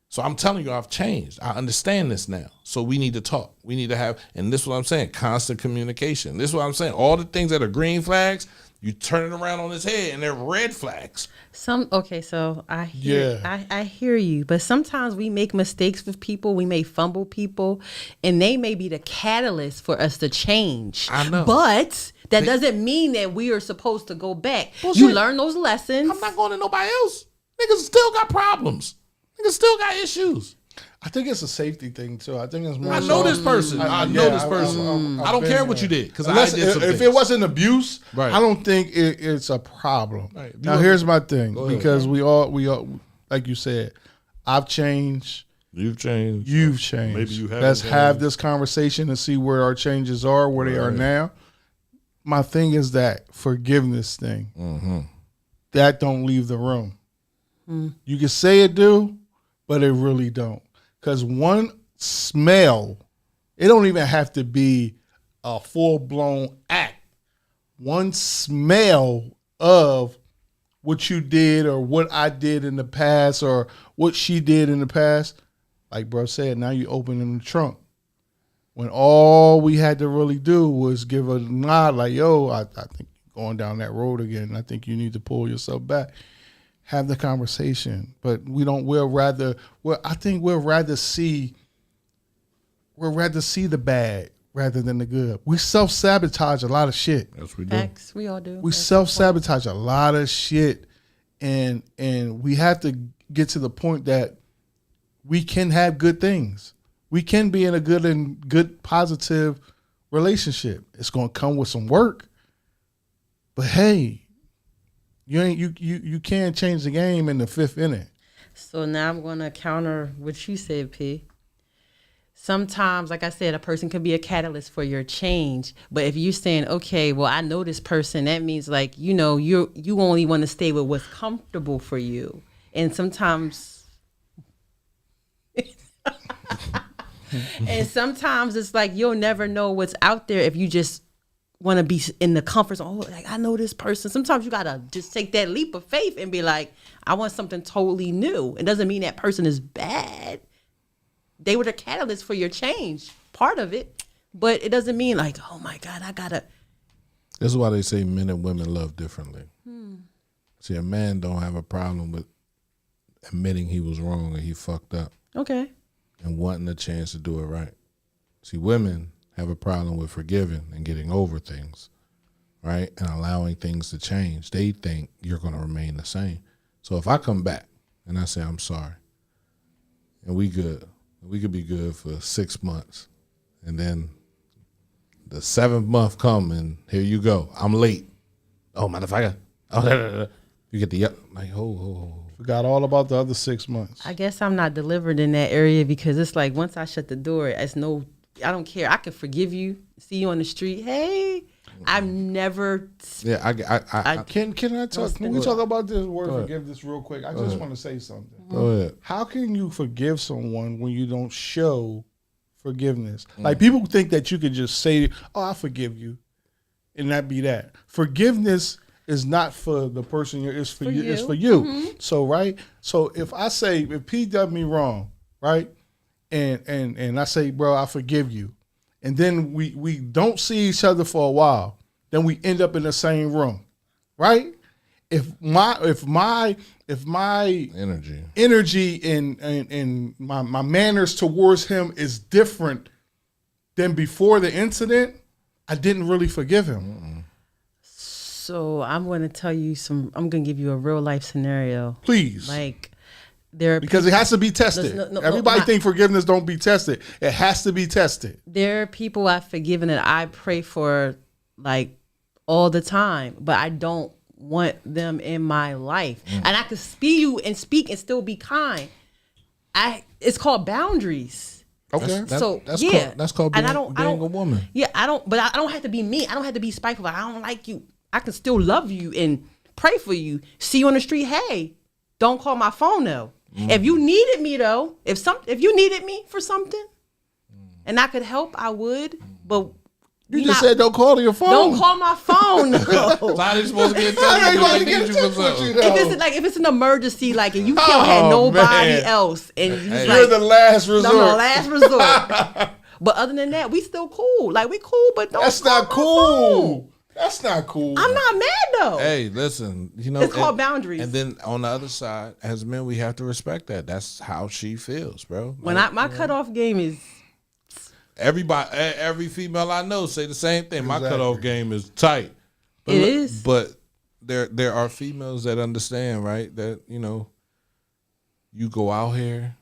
So I'm telling you, I've changed. I understand this now. So we need to talk. We need to have, and this is what I'm saying, constant communication. This is what I'm saying. All the things that are green flags, you turn it around on his head and they're red flags. So I hear you, but sometimes we make mistakes with people. We may fumble people, and they may be the catalyst for us to change. I know. But that doesn't mean that we are supposed to go back. Bullshit. You learn those lessons. I'm not going to nobody else. Niggas still got problems. Niggas still got issues. I think it's a safety thing too. I think it's more. I know this person. I know this person. I don't care what you did because I did some if things. it wasn't abuse, Right. I don't think it's a problem. Right. Now here's my thing, Go ahead. because we all like you said, I've changed. You've changed. You've changed. Maybe you haven't. Let's have this conversation and see where our changes are, where they are now. My thing is that forgiveness thing. That don't leave the room. You can say it do, but it really don't. Because one smell, it don't even have to be a full-blown act. One smell of what you did or what I did in the past or what she did in the past, like bro said, now you open in the trunk. When all we had to really do was give a nod like, yo, I think you're going down that road again. I think you need to pull yourself back. Have the conversation, but I think we'll rather see the bad rather than the good. We self-sabotage a lot of shit. Yes, we do. Facts, we all do. We self-sabotage a lot of shit, and we have to get to the point that we can have good things. We can be in a good positive relationship. It's gonna come with some work, but hey. You can't change the game in the fifth inning. So now I'm going to counter what you said, P. Sometimes, like I said, a person can be a catalyst for your change. But if you're saying, okay, well, I know this person, that means like, you only want to stay with what's comfortable for you. And sometimes, it's like you'll never know what's out there if you just want to be in the comfort zone. Oh, like I know this person. Sometimes you gotta just take that leap of faith and be like, I want something totally new. It doesn't mean that person is bad. They were the catalyst for your change, part of it, but it doesn't mean like, oh my God, I gotta. This is why they say men and women love differently. See, a man don't have a problem with admitting he was wrong and he fucked up Okay. and wanting a chance to do it right. See, women have a problem with forgiving and getting over things, right? And allowing things to change. They think you're going to remain the same. So if I come back and I say, I'm sorry, and we good, we could be good for 6 months, and then the 7th month come and here you go. I'm late. Oh, motherfucker. Oh, you get the, like, ho. Forgot all about the other 6 months. I guess I'm not delivered in that area because it's like once I shut the door, I don't care. I can forgive you. See you on the street. Hey, I've never. Yeah, I Can I talk? Can we talk about this word forgiveness real quick? I just want to say something. Go ahead. How can you forgive someone when you don't show forgiveness? Like people think that you could just say, "Oh, I forgive you," and that be that. Forgiveness is not for the person. It's for you. It's for you. So right. So if P done me wrong, right? And I say, bro, I forgive you. And then we don't see each other for a while. Then we end up in the same room. Right? If my energy and my manners towards him is different than before the incident, I didn't really forgive him. So I'm going to tell you I'm going to give you a real life scenario. Please. Like, there are because it has to be tested. Everybody think forgiveness don't be tested. It has to be tested. There are people I've forgiven that I pray for like all the time, but I don't want them in my life. And I could speak and still be kind. It's called boundaries. Okay. That's called being a woman. Yeah, I don't have to be mean. I don't have to be spiteful. Like, I don't like you. I can still love you and pray for you. See you on the street. Hey, don't call my phone though. If you needed me though, if you needed me for something, and I could help, I would. But you just said don't call your phone. Don't call my phone. No. How they supposed to get in touch with you? If it's an emergency, like, and you can't have nobody else, and you're the last resort. No, last resort. But other than that, we still cool. Like, we cool, but don't. That's not cool. That's not cool. I'm not mad though. Hey, listen, it's called boundaries. And then on the other side, as men, we have to respect that. That's how she feels, bro. When my cutoff game is. Every female I know say the same thing. Exactly. My cutoff game is tight. But it is. But there are females that understand, right? That, you go out here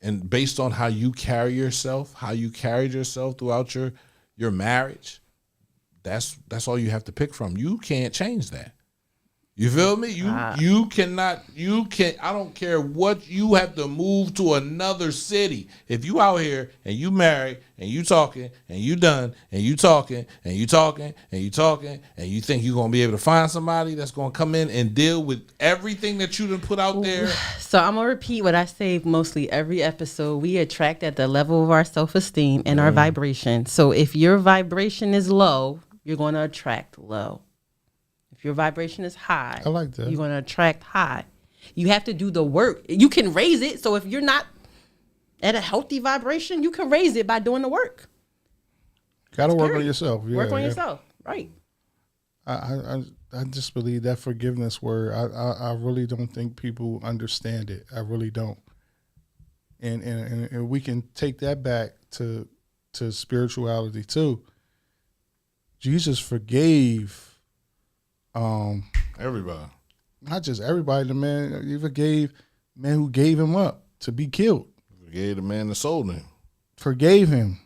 and based on how you carry yourself, how you carried yourself throughout your marriage, that's all you have to pick from. You can't change that. You feel me? You cannot. I don't care what. You have to move to another city. If you out here and you married and you talking and you done and you talking and you talking and you talking and you think you're gonna be able to find somebody that's gonna come in and deal with everything that you done put out there. So I'm gonna repeat what I say mostly every episode. We attract at the level of our self-esteem and our vibration. So if your vibration is low, you're gonna attract low. If your vibration is high, I like that. You're going to attract high. You have to do the work. You can raise it. So if you're not at a healthy vibration, you can raise it by doing the work. Got to work on yourself. Yeah, work on yourself. Right. I just believe that forgiveness word. I really don't think people understand it. I really don't. And we can take that back to spirituality too. Jesus forgave. Everybody, not just everybody. The man, he forgave men who gave him up to be killed. Forgave the man that sold him. Forgave him,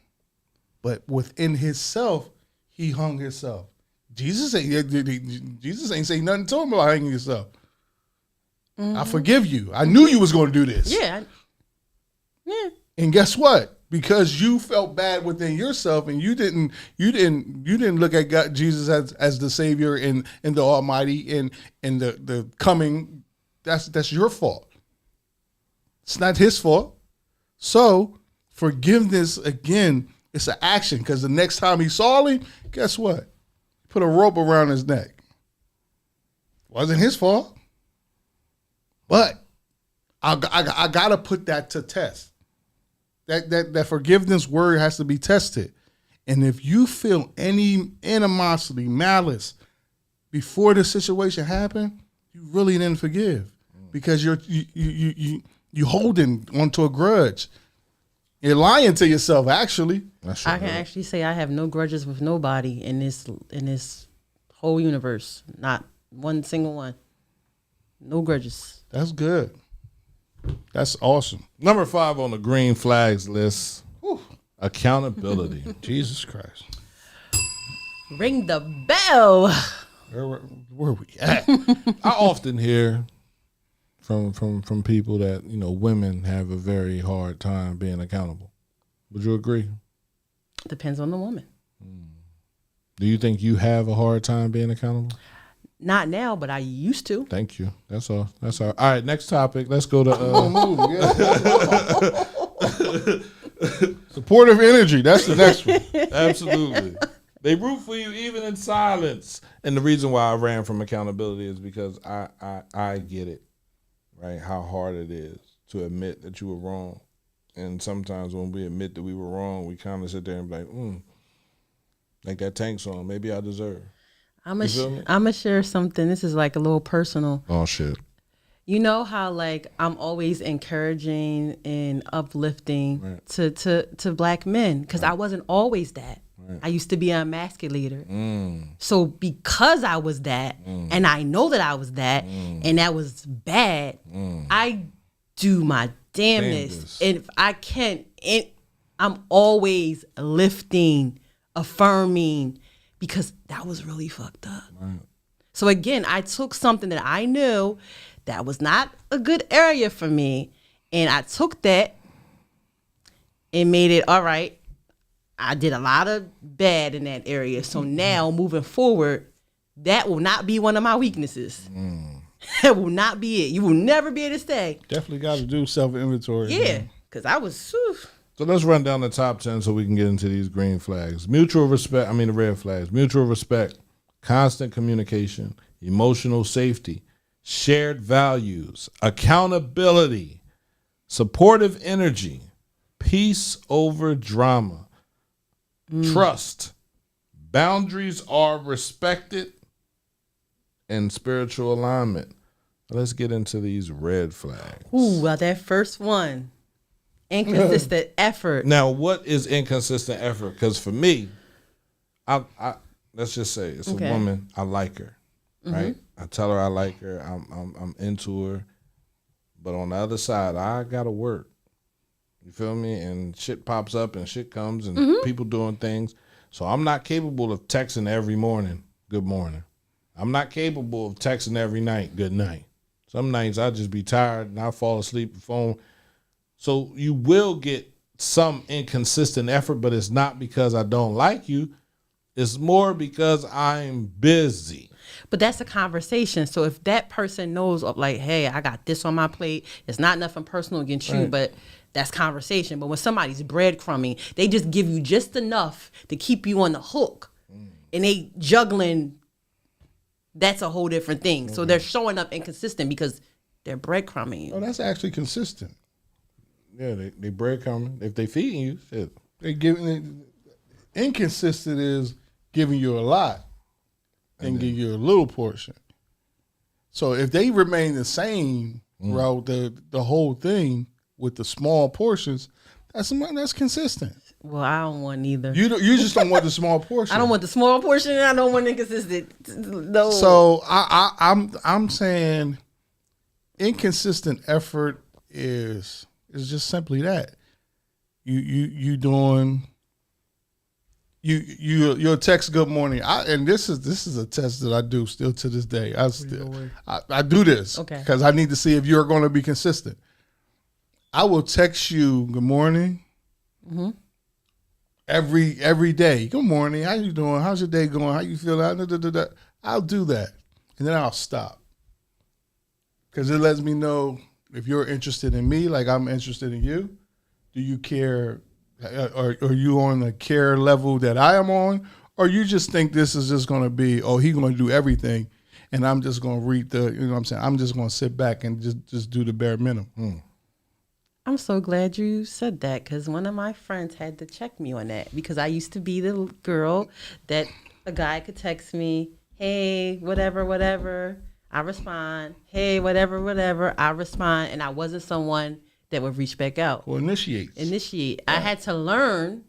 but within himself, he hung himself. Jesus ain't say nothing to him about hanging yourself. Mm-hmm. I forgive you. I knew you was going to do this. Yeah. And guess what? Because you felt bad within yourself, and you didn't look at God, Jesus as the Savior and the Almighty and the coming. That's your fault. It's not his fault. So forgiveness again, it's an action. Because the next time he saw him, guess what? Put a rope around his neck. Wasn't his fault, but I gotta put that to test. That forgiveness word has to be tested. And if you feel any animosity, malice before the situation happened, you really didn't forgive because you holding onto a grudge. You're lying to yourself, actually. I can actually say I have no grudges with nobody in this whole universe. Not one single one. No grudges. That's good. That's awesome. Number 5 on the green flags list. Whew. Accountability. Jesus Christ. Ring the bell. Where we at? I often hear from people that, women have a very hard time being accountable. Would you agree? Depends on the woman. Do you think you have a hard time being accountable? Not now, but I used to. Thank you. That's all. All right, next topic. Let's go to supportive energy. That's the next one. Absolutely. They root for you even in silence. And the reason why I ran from accountability is because I get it, right? How hard it is to admit that you were wrong. And sometimes when we admit that we were wrong, we kind of sit there and be like that tank song, maybe I deserve. I'm gonna share something. This is like a little personal. Oh shit! You know how like I'm always encouraging and uplifting to Black men because I wasn't always that. I used to be an emasculator. So because I was that, and I know that I was that, and that was bad, I do my damnness. And if I can't, I'm always lifting, affirming, because that was really fucked up. Right. So again, I took something that I knew that was not a good area for me, and I took that and made it all right. I did a lot of bad in that area. So now moving forward, that will not be one of my weaknesses. That will not be it. You will never be able to stay. Definitely got to do self-inventory. Yeah, because I was... Whew. So let's run down the top 10 so we can get into these green flags. The red flags. Mutual respect, constant communication, emotional safety, shared values, accountability, supportive energy, peace over drama, trust, boundaries are respected, and spiritual alignment. Let's get into these red flags. Ooh, well, that first one, inconsistent effort. Now, what is inconsistent effort? Because for me, I let's just say it's a woman. I like her, right? I tell her I like her. I'm into her, but on the other side, I gotta work. You feel me? And shit pops up and shit comes and people doing things. So I'm not capable of texting every morning, good morning. I'm not capable of texting every night, good night. Some nights I just be tired and I fall asleep with the phone. So you will get some inconsistent effort, but it's not because I don't like you. It's more because I'm busy. But that's a conversation. So if that person knows of like, hey, I got this on my plate, it's not nothing personal against you, but that's conversation. But when somebody's breadcrumbing, they just give you just enough to keep you on the hook. And they juggling, that's a whole different thing. So they're showing up inconsistent because they're breadcrumbing you. Oh, that's actually consistent. Yeah, they breadcrumbing. If they feeding you, shit. They giving inconsistent is giving you a lot and give you a little portion. So if they remain the same throughout the whole thing with the small portions, that's consistent. Well, I don't want neither. You just don't want the small portion. I don't want the small portion, and I don't want inconsistent. No. So I'm saying inconsistent effort is just simply that. You'll text good morning. And this is a test that I do still to this day. I do this because I need to see if you're going to be consistent. I will text you good morning every day. Good morning. How you doing? How's your day going? How you feeling? I'll do that, and then I'll stop because it lets me know if you're interested in me, like I'm interested in you. Do you care? Are you on the care level that I am on, or you just think this is just going to be, he's going to do everything, and I'm just going to read you know what I'm saying? I'm just going to sit back and just do the bare minimum. I'm so glad you said that because one of my friends had to check me on that because I used to be the girl that a guy could text me, hey, whatever. I respond, hey, whatever. I respond, and I wasn't someone that would reach back out. Or initiate. Yeah. I had to learn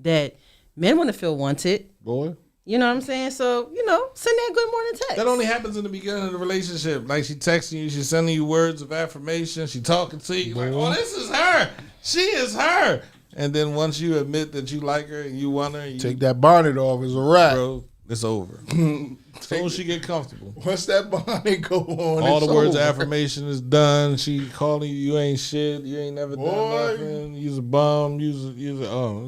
that men want to feel wanted. Boy. You know what I'm saying? So, send that good morning text. That only happens in the beginning of the relationship. Like she texting you, she's sending you words of affirmation, she talking to you, like, this is her. She is her. And then once you admit that you like her and you want her. Take that bonnet off, it's a wrap. Bro, it's over. As soon as she get comfortable. Once that bonnet go on, all the words of affirmation is done. She calling you ain't shit. You ain't never done nothing. You's a bum.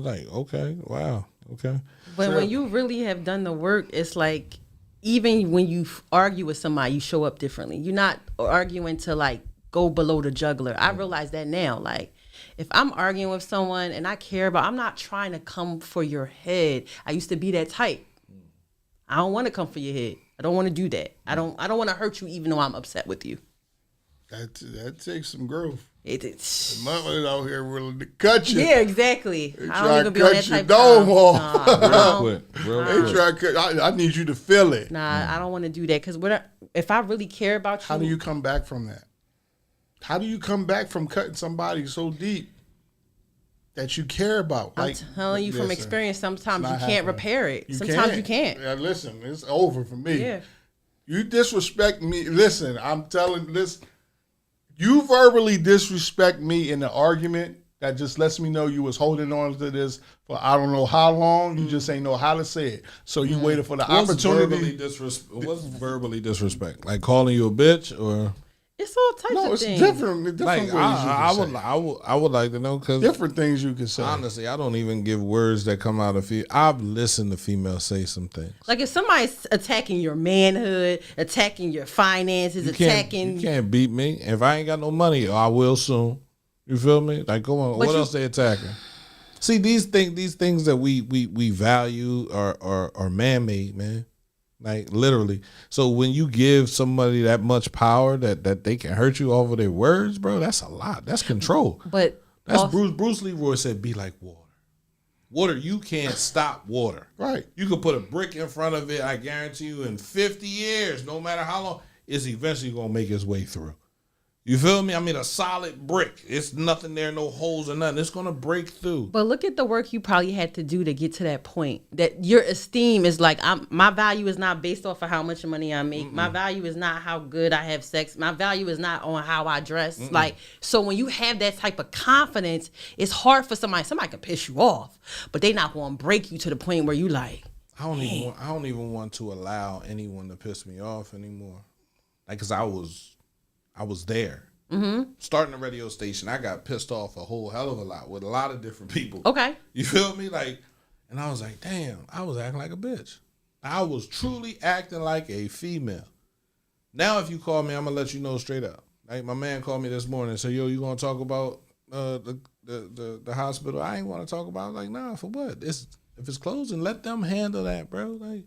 Like, okay, wow, okay. But when you really have done the work, it's like even when you argue with somebody, you show up differently. You're not arguing to like go below the jugular. I realize that now. Like if I'm arguing with someone and I care about, I'm not trying to come for your head. I used to be that type. I don't want to come for your head. I don't want to do that. I don't want to hurt you even though I'm upset with you. That takes some growth. It's mother's out here willing to cut you. Yeah, exactly. They I don't even be on that type of Real quick. I need you to feel it. Nah, I don't want to do that because if I really care about you. How do you come back from that? How do you come back from cutting somebody so deep? that you care about. I'm Like, telling you from listen, experience, sometimes you not can't happening. repair it. Sometimes you can't. Yeah, listen, it's over for me. Yeah. You disrespect me. Listen, I'm telling this. You verbally disrespect me in the argument. That just lets me know you was holding on to this for I don't know how long. You just ain't know how to say it. So you waited for the opportunity. What's verbally disrespect? Like calling you a bitch or? It's all types No, of it's things. different Like ways you can say. I would like to know because Different things you can say. honestly, I don't even give words that come out of female. I've listened to females say some things. Like if somebody's attacking your manhood, attacking your finances, You attacking. can't beat me. If I ain't got no money, I will soon. You feel me? Like, come on. But What you- else they attacking? See, these things that we value are man made, man. Like literally. So when you give somebody that much power that they can hurt you over their words, bro, that's a lot. That's control. But That's also- Bruce Leroy said, be like water. Water, you can't stop water. Right. You could put a brick in front of it, I guarantee you, in 50 years, no matter how long, it's eventually going to make its way through. You feel me? I mean, a solid brick. It's nothing there, no holes or nothing. It's going to break through. But look at the work you probably had to do to get to that point. That your esteem is like, my value is not based off of how much money I make. My value is not how good I have sex. My value is not on how I dress. Like, so when you have that type of confidence, it's hard for somebody. Somebody can piss you off, but they not going to break you to the point where you like. I don't even want to allow anyone to piss me off anymore. Like, cause I was there. Mm-hmm. Starting a radio station, I got pissed off a whole hell of a lot with a lot of different people. Okay. You feel me? Like, and I was like, damn, I was acting like a bitch. I was truly acting like a female. Now, if you call me, I'm gonna let you know straight up. Like my man called me this morning and said, "Yo, you gonna talk about the hospital?" I ain't want to talk about it. Like, nah, for what? If it's closing, let them handle that, bro. Like,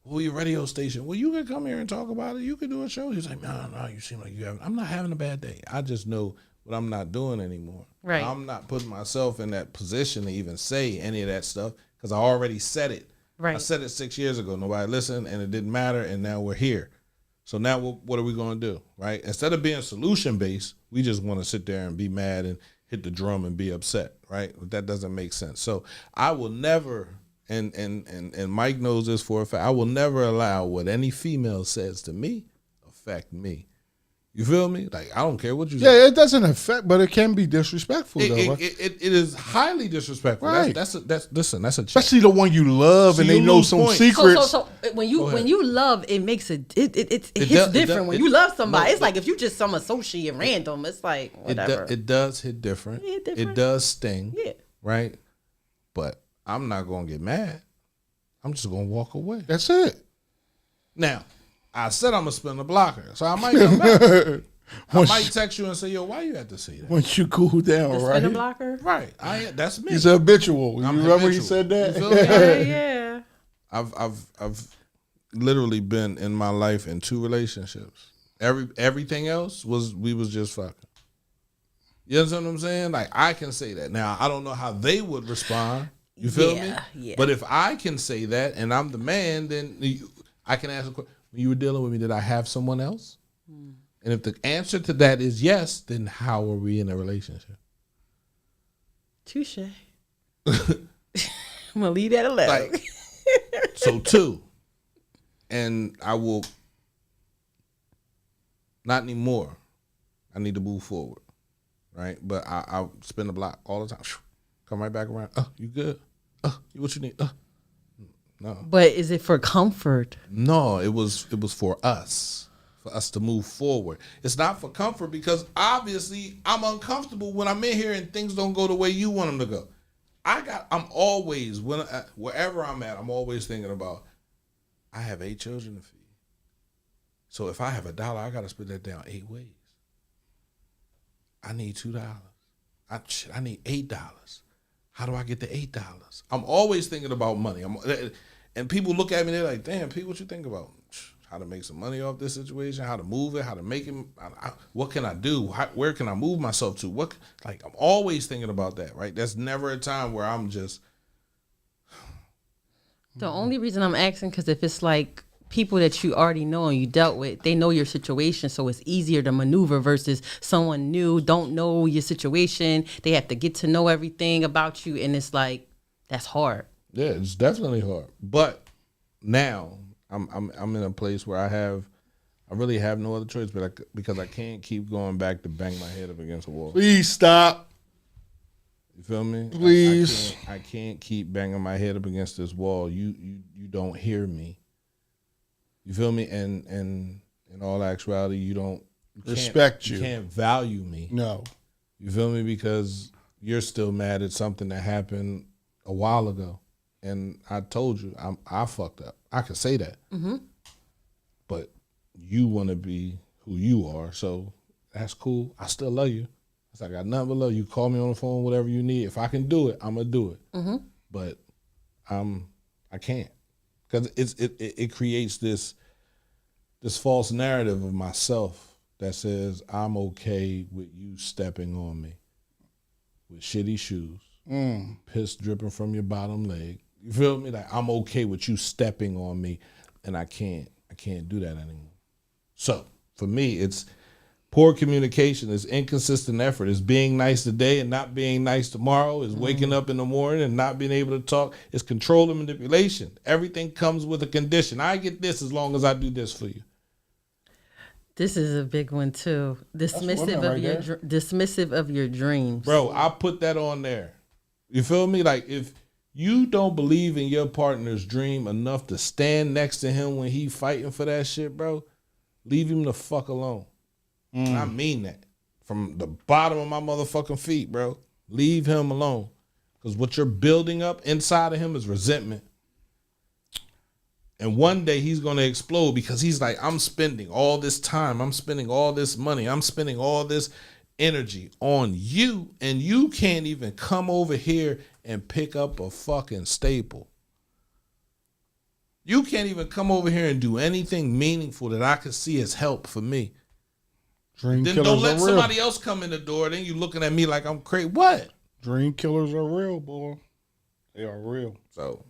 well, your radio station. Well, you can come here and talk about it. You can do a show. He's like, no, you seem like you have. I'm not having a bad day. I just know what I'm not doing anymore. Right. I'm not putting myself in that position to even say any of that stuff because I already said it. Right. I said it 6 years ago. Nobody listened, and it didn't matter. And now we're here. So now what are we going to do, right? Instead of being solution-based, we just want to sit there and be mad and hit the drum and be upset, right? That doesn't make sense. So I will never, and Mike knows this for a fact, I will never allow what any female says to me affect me. You feel me? Like, I don't care what you say. Yeah, it doesn't affect, but it can be disrespectful, though. Right? It is highly disrespectful. Right. That's a check. Especially the one you love and So they you know lose some points. secrets. So when you love, it makes it hits does- different. When it- you love somebody, no, it's like if you just some associate random, it's like whatever. It does hit different. Yeah, different. It does sting. Yeah. Right? But I'm not going to get mad. I'm just going to walk away. That's it. Now, I said I'm going to spin the blocker, so I might come back. I Once, might text you and say, yo, why you had to say that? once you cool down, The right? spinner blocker. Right. That's me. He's habitual. You I'm remember he habitual. said that? You feel me? Yeah. I've literally been in my life in 2 relationships. Everything else we was just fucking. You understand what I'm saying? Like, I can say that. Now, I don't know how they would respond. You feel me? Yeah. But if I can say that and I'm the man, then I can ask a question. When you were dealing with me, did I have someone else? And if the answer to that is yes, then how are we in a relationship? Touche. I'm gonna leave that alone. Like, so 2. And I will not anymore. I need to move forward. Right? But I'll spin the block all the time. Come right back around. You good? What you need? No. But is it for comfort? No, it was for us to move forward. It's not for comfort because obviously I'm uncomfortable when I'm in here and things don't go the way you want them to go. I'm always, wherever I'm at, I'm always thinking about, I have 8 children to feed. So if I have $1, I got to split that down 8 ways. I need $2. I need $8. How do I get the $8? I'm always thinking about money. And people look at me, they're like, damn, P, what you think about? How to make some money off this situation, how to move it, how to make it, what can I do? Where can I move myself to? I'm always thinking about that, right? That's never a time where I'm just. The only reason I'm asking, because if it's like people that you already know and you dealt with, they know your situation, so it's easier to maneuver versus someone new, don't know your situation. They have to get to know everything about you, and it's like, that's hard. Yeah, it's definitely hard. But now I'm in a place where I really have no other choice, but because I can't keep going back to bang my head up against a wall. Please stop. You feel me? Please. I can't keep banging my head up against this wall. You don't hear me. You feel me? And in all actuality, you Respect you. You can't value me. No. You feel me? Because you're still mad at something that happened a while ago. And I told you, I fucked up. I could say that. Mm-hmm. But you want to be who you are, so that's cool. I still love you. I got nothing but love. You call me on the phone, whatever you need. If I can do it, I'm gonna do it. Mm-hmm. But I can't, because it creates this false narrative of myself that says I'm okay with you stepping on me with shitty shoes, piss dripping from your bottom leg. You feel me? Like, I'm okay with you stepping on me, and I can't do that anymore. So for me, it's poor communication, it's inconsistent effort, it's being nice today and not being nice tomorrow, it's waking up in the morning and not being able to talk, it's control and manipulation. Everything comes with a condition. I get this as long as I do this for you. This is a big one too. Dismissive of your dreams. Bro, I put that on there. You feel me? Like, if you don't believe in your partner's dream enough to stand next to him when he fighting for that shit, bro, leave him the fuck alone. And I mean that from the bottom of my motherfucking feet, bro. Leave him alone. Because what you're building up inside of him is resentment. And one day he's going to explode because he's like, I'm spending all this time, I'm spending all this money, I'm spending all this energy on you, and you can't even come over here and pick up a fucking staple. You can't even come over here and do anything meaningful that I could see as help for me. Dream Then killers don't let are real. somebody else come in the door. Then you looking at me like I'm crazy. What? Dream killers are real, boy. They are real. So,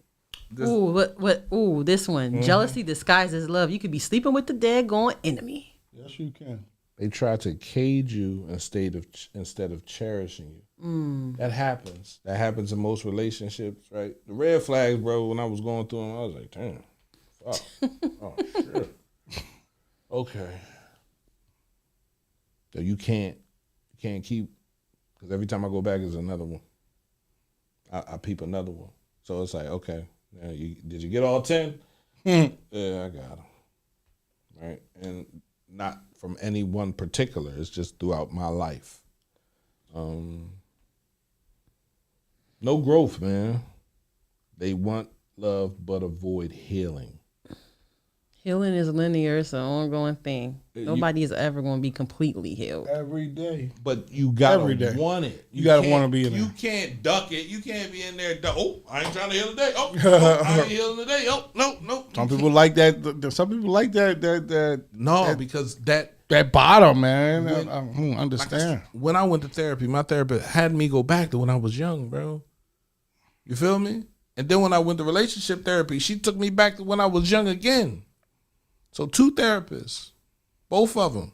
this one. Jealousy disguises love. You could be sleeping with the daggone enemy. Yes, you can. they try to cage you instead of cherishing you. That happens. That happens in most relationships, right? The red flags, bro. When I was going through them, I was like, damn, fuck. Oh shit. Okay. So you can't keep, because every time I go back, there's another one. I peep another one. So it's like, okay, did you get all 10? Yeah, I got them. Right? And not from any one particular. It's just throughout my life. No growth, man. They want love but avoid healing. Healing is linear. It's an ongoing thing. Nobody is ever going to be completely healed. Every day. But you gotta Every day. want it. You gotta want to be in there. You can't duck it. You can't be in there. Oh, I ain't trying to heal today. Oh, no, I ain't healing today. Oh, no. Some people like that. Some people like that. No, because that bottom, man. I don't understand. When I went to therapy, my therapist had me go back to when I was young, bro. You feel me? And then when I went to relationship therapy, she took me back to when I was young again. So 2 therapists, both of them,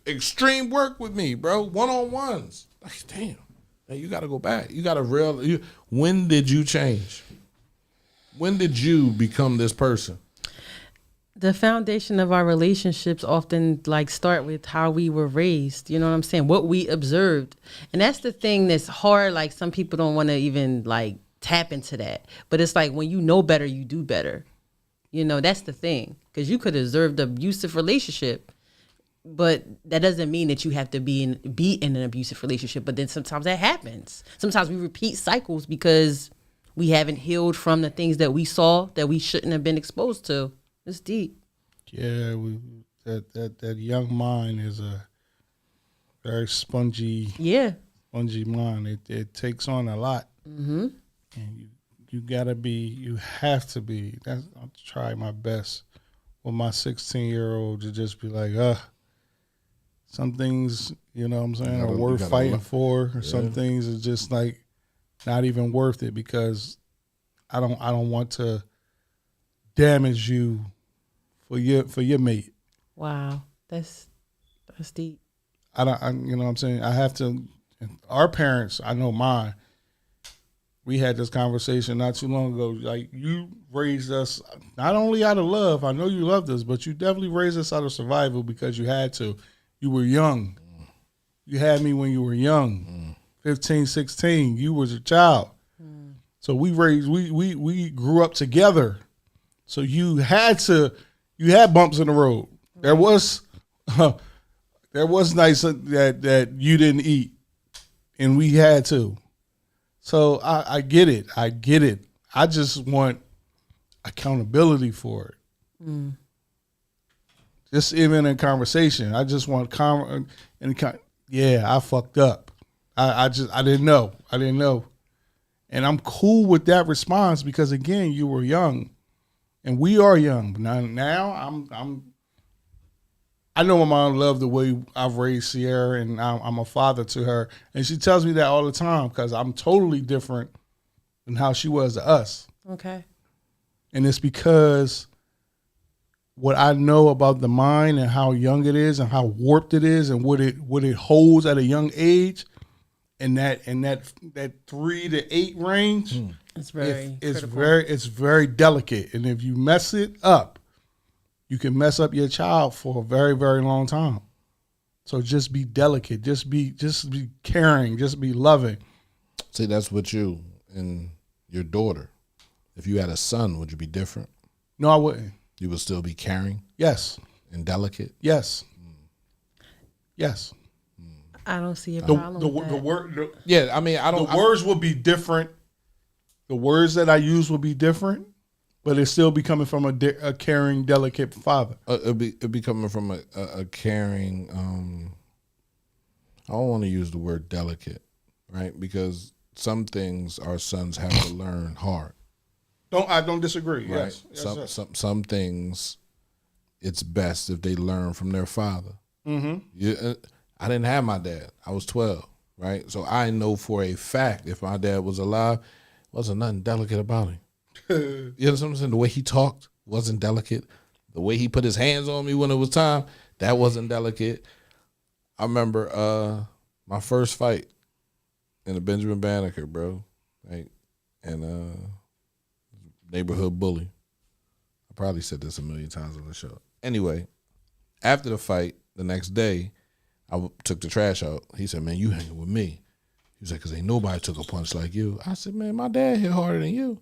extreme work with me, bro, one-on-ones. Like, damn, man, you got to go back. You got to when did you change? When did you become this person? The foundation of our relationships often start with how we were raised. You know what I'm saying? What we observed. And that's the thing that's hard. Like, some people don't want to even tap into that. But it's like, when you know better, you do better. You know, that's the thing. Because you could observe the abusive relationship, but that doesn't mean that you have to be in an abusive relationship. But then sometimes that happens. Sometimes we repeat cycles because we haven't healed from the things that we saw that we shouldn't have been exposed to. It's deep. Yeah, that young mind is a very spongy mind. It takes on a lot. Mm-hmm. And you have to be. I'll try my best with my 16-year-old to just be like, some things, you know what I'm saying, are worth fighting for. Or some things are just not even worth it, because I don't want to damage you for your mate. Wow, that's deep. You know what I'm saying? I have to. Our parents, I know mine. We had this conversation not too long ago. Like, you raised us not only out of love. I know you loved us, but you definitely raised us out of survival because you had to. You were young. You had me when you were young, 15, 16. You was a child. So we grew up together. So you had bumps in the road. There was nights that you didn't eat, and we had to. So I get it. I just want accountability for it. Just even in conversation, I just want I fucked up. I didn't know. And I'm cool with that response because, again, you were young, and we are young. Now I know my mom loved the way I've raised Sierra, and I'm a father to her, and she tells me that all the time because I'm totally different than how she was to us. Okay. And it's because what I know about the mind and how young it is and how warped it is and what it holds at a young age, and that 3 to 8 range, it's very it's very delicate. And if you mess it up, you can mess up your child for a very, very long time. So just be delicate, just be caring, just be loving. See, that's what you and your daughter. If you had a son, would you be different? No, I wouldn't. You would still be caring? Yes. And delicate? Yes. Yes. I don't see a problem with that. The words will be different. The words that I use will be different, but it's still be coming from a caring, delicate father. It'd be coming from a caring. I don't want to use the word delicate, right? Because some things our sons have to learn hard. I don't disagree. Right? Yes. Some things, it's best if they learn from their father. Mm-hmm. I didn't have my dad. I was 12, right? So I know for a fact if my dad was alive, wasn't nothing delicate about him. You know what I'm saying? The way he talked wasn't delicate. The way he put his hands on me when it was time, that wasn't delicate. I remember my first fight in the Benjamin Banneker, bro. Right? And neighborhood bully. I probably said this a million times on the show. Anyway, after the fight, the next day, I took the trash out. He said, man, you hanging with me. He was like, because ain't nobody took a punch like you. I said, man, my dad hit harder than you.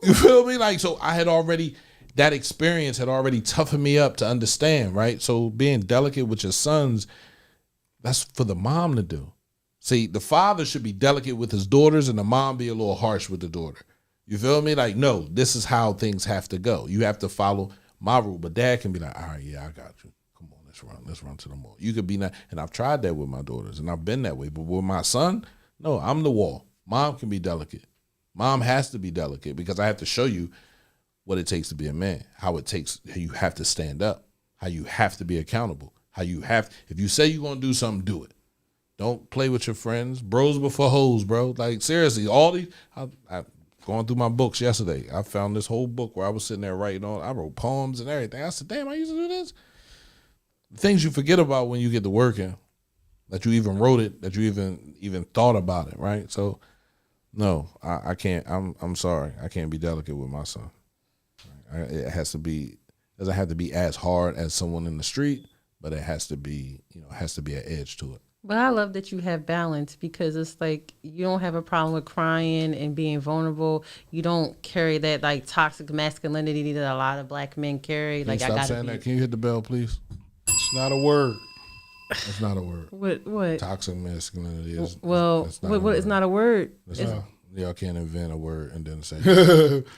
You feel me? Like, so I had already, that experience had already toughened me up to understand, right? So being delicate with your sons, that's for the mom to do. See, the father should be delicate with his daughters and the mom be a little harsh with the daughter. You feel me? Like, no, this is how things have to go. You have to follow my rule. But dad can be like, all right, yeah, I got you. Come on, let's run to the mall. You could be not, and I've tried that with my daughters, and I've been that way. But with my son, no, I'm the wall. Mom can be delicate. Mom has to be delicate because I have to show you what it takes to be a man, how you have to stand up, how you have to be accountable, if you say you're going to do something, do it. Don't play with your friends. Bros before hoes, bro. Like, seriously, all these, I going through my books yesterday, I found this whole book where I was sitting there writing on, I wrote poems and everything. I said, damn, I used to do this. The things you forget about when you get to working, that you even wrote it, that you even thought about it, right? So, no, I can't. I'm sorry. I can't be delicate with my son. It has to be, doesn't have to be as hard as someone in the street, but it has to be, has to be an edge to it. But I love that you have balance because it's like you don't have a problem with crying and being vulnerable. You don't carry that like toxic masculinity that a lot of black men carry. Can you stop saying that? Can you hit the bell, please? It's not a word. It's not a word. What? Toxic masculinity is. Well, it's not a word. Y'all can't invent a word and then say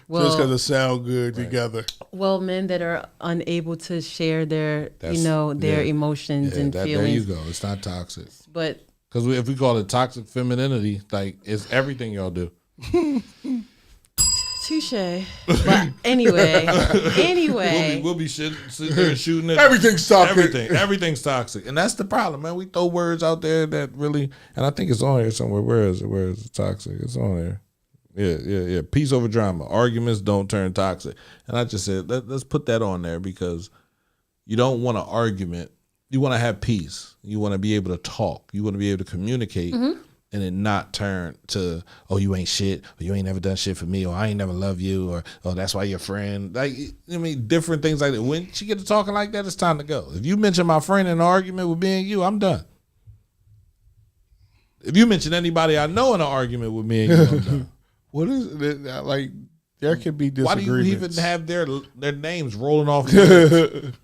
well, just because it sound good together. Well, men that are unable to share their emotions and feelings. There you go. It's not toxic. But because if we call it toxic femininity, like it's everything y'all do. Touche. But anyway, we'll be sitting there shooting it. Everything's toxic. Everything's toxic, and that's the problem, man. We throw words out there that really, and I think it's on here somewhere. Where is it? Where is it toxic? It's on there. Yeah. Peace over drama. Arguments don't turn toxic. And I just said, let's put that on there because you don't want an argument. You want to have peace. You want to be able to talk. You want to be able to communicate and it not turn to, oh, you ain't shit, or you ain't never done shit for me, or I ain't never love you, or oh, that's why you're a friend. Like, I mean, different things like that. When she get to talking like that, it's time to go. If you mention my friend in an argument with me and you, I'm done. If you mention anybody I know in an argument with me and you, I'm done. What is it? Like, there could be disagreements. Why do you even have their names rolling off your lips?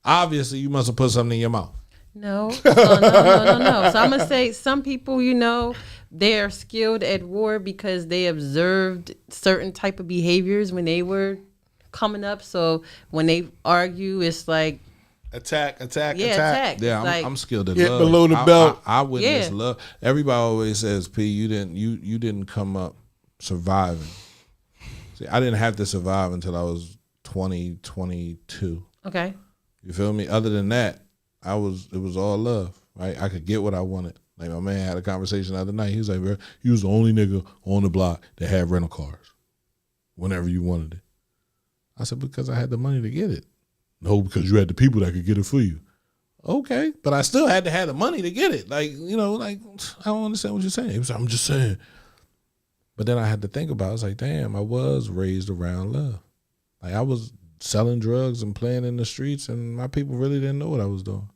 Obviously, you must have put something in your mouth. No. So I'm going to say some people, they're skilled at war because they observed certain type of behaviors when they were coming up. So when they argue, it's like, attack. Yeah, I'm skilled at love. Below the belt. I witness love. Everybody always says, P, you didn't come up surviving. See, I didn't have to survive until I was 20, 22. Okay. You feel me? Other than that, it was all love, right? I could get what I wanted. Like my man had a conversation the other night. He was like, bro, you was the only nigga on the block that had rental cars whenever you wanted it. I said, because I had the money to get it. No, because you had the people that could get it for you. Okay, but I still had to have the money to get it. Like, I don't understand what you're saying. He was like, I'm just saying. But then I had to think about it. I was like, damn, I was raised around love. Like I was selling drugs and playing in the streets, and my people really didn't know what I was doing.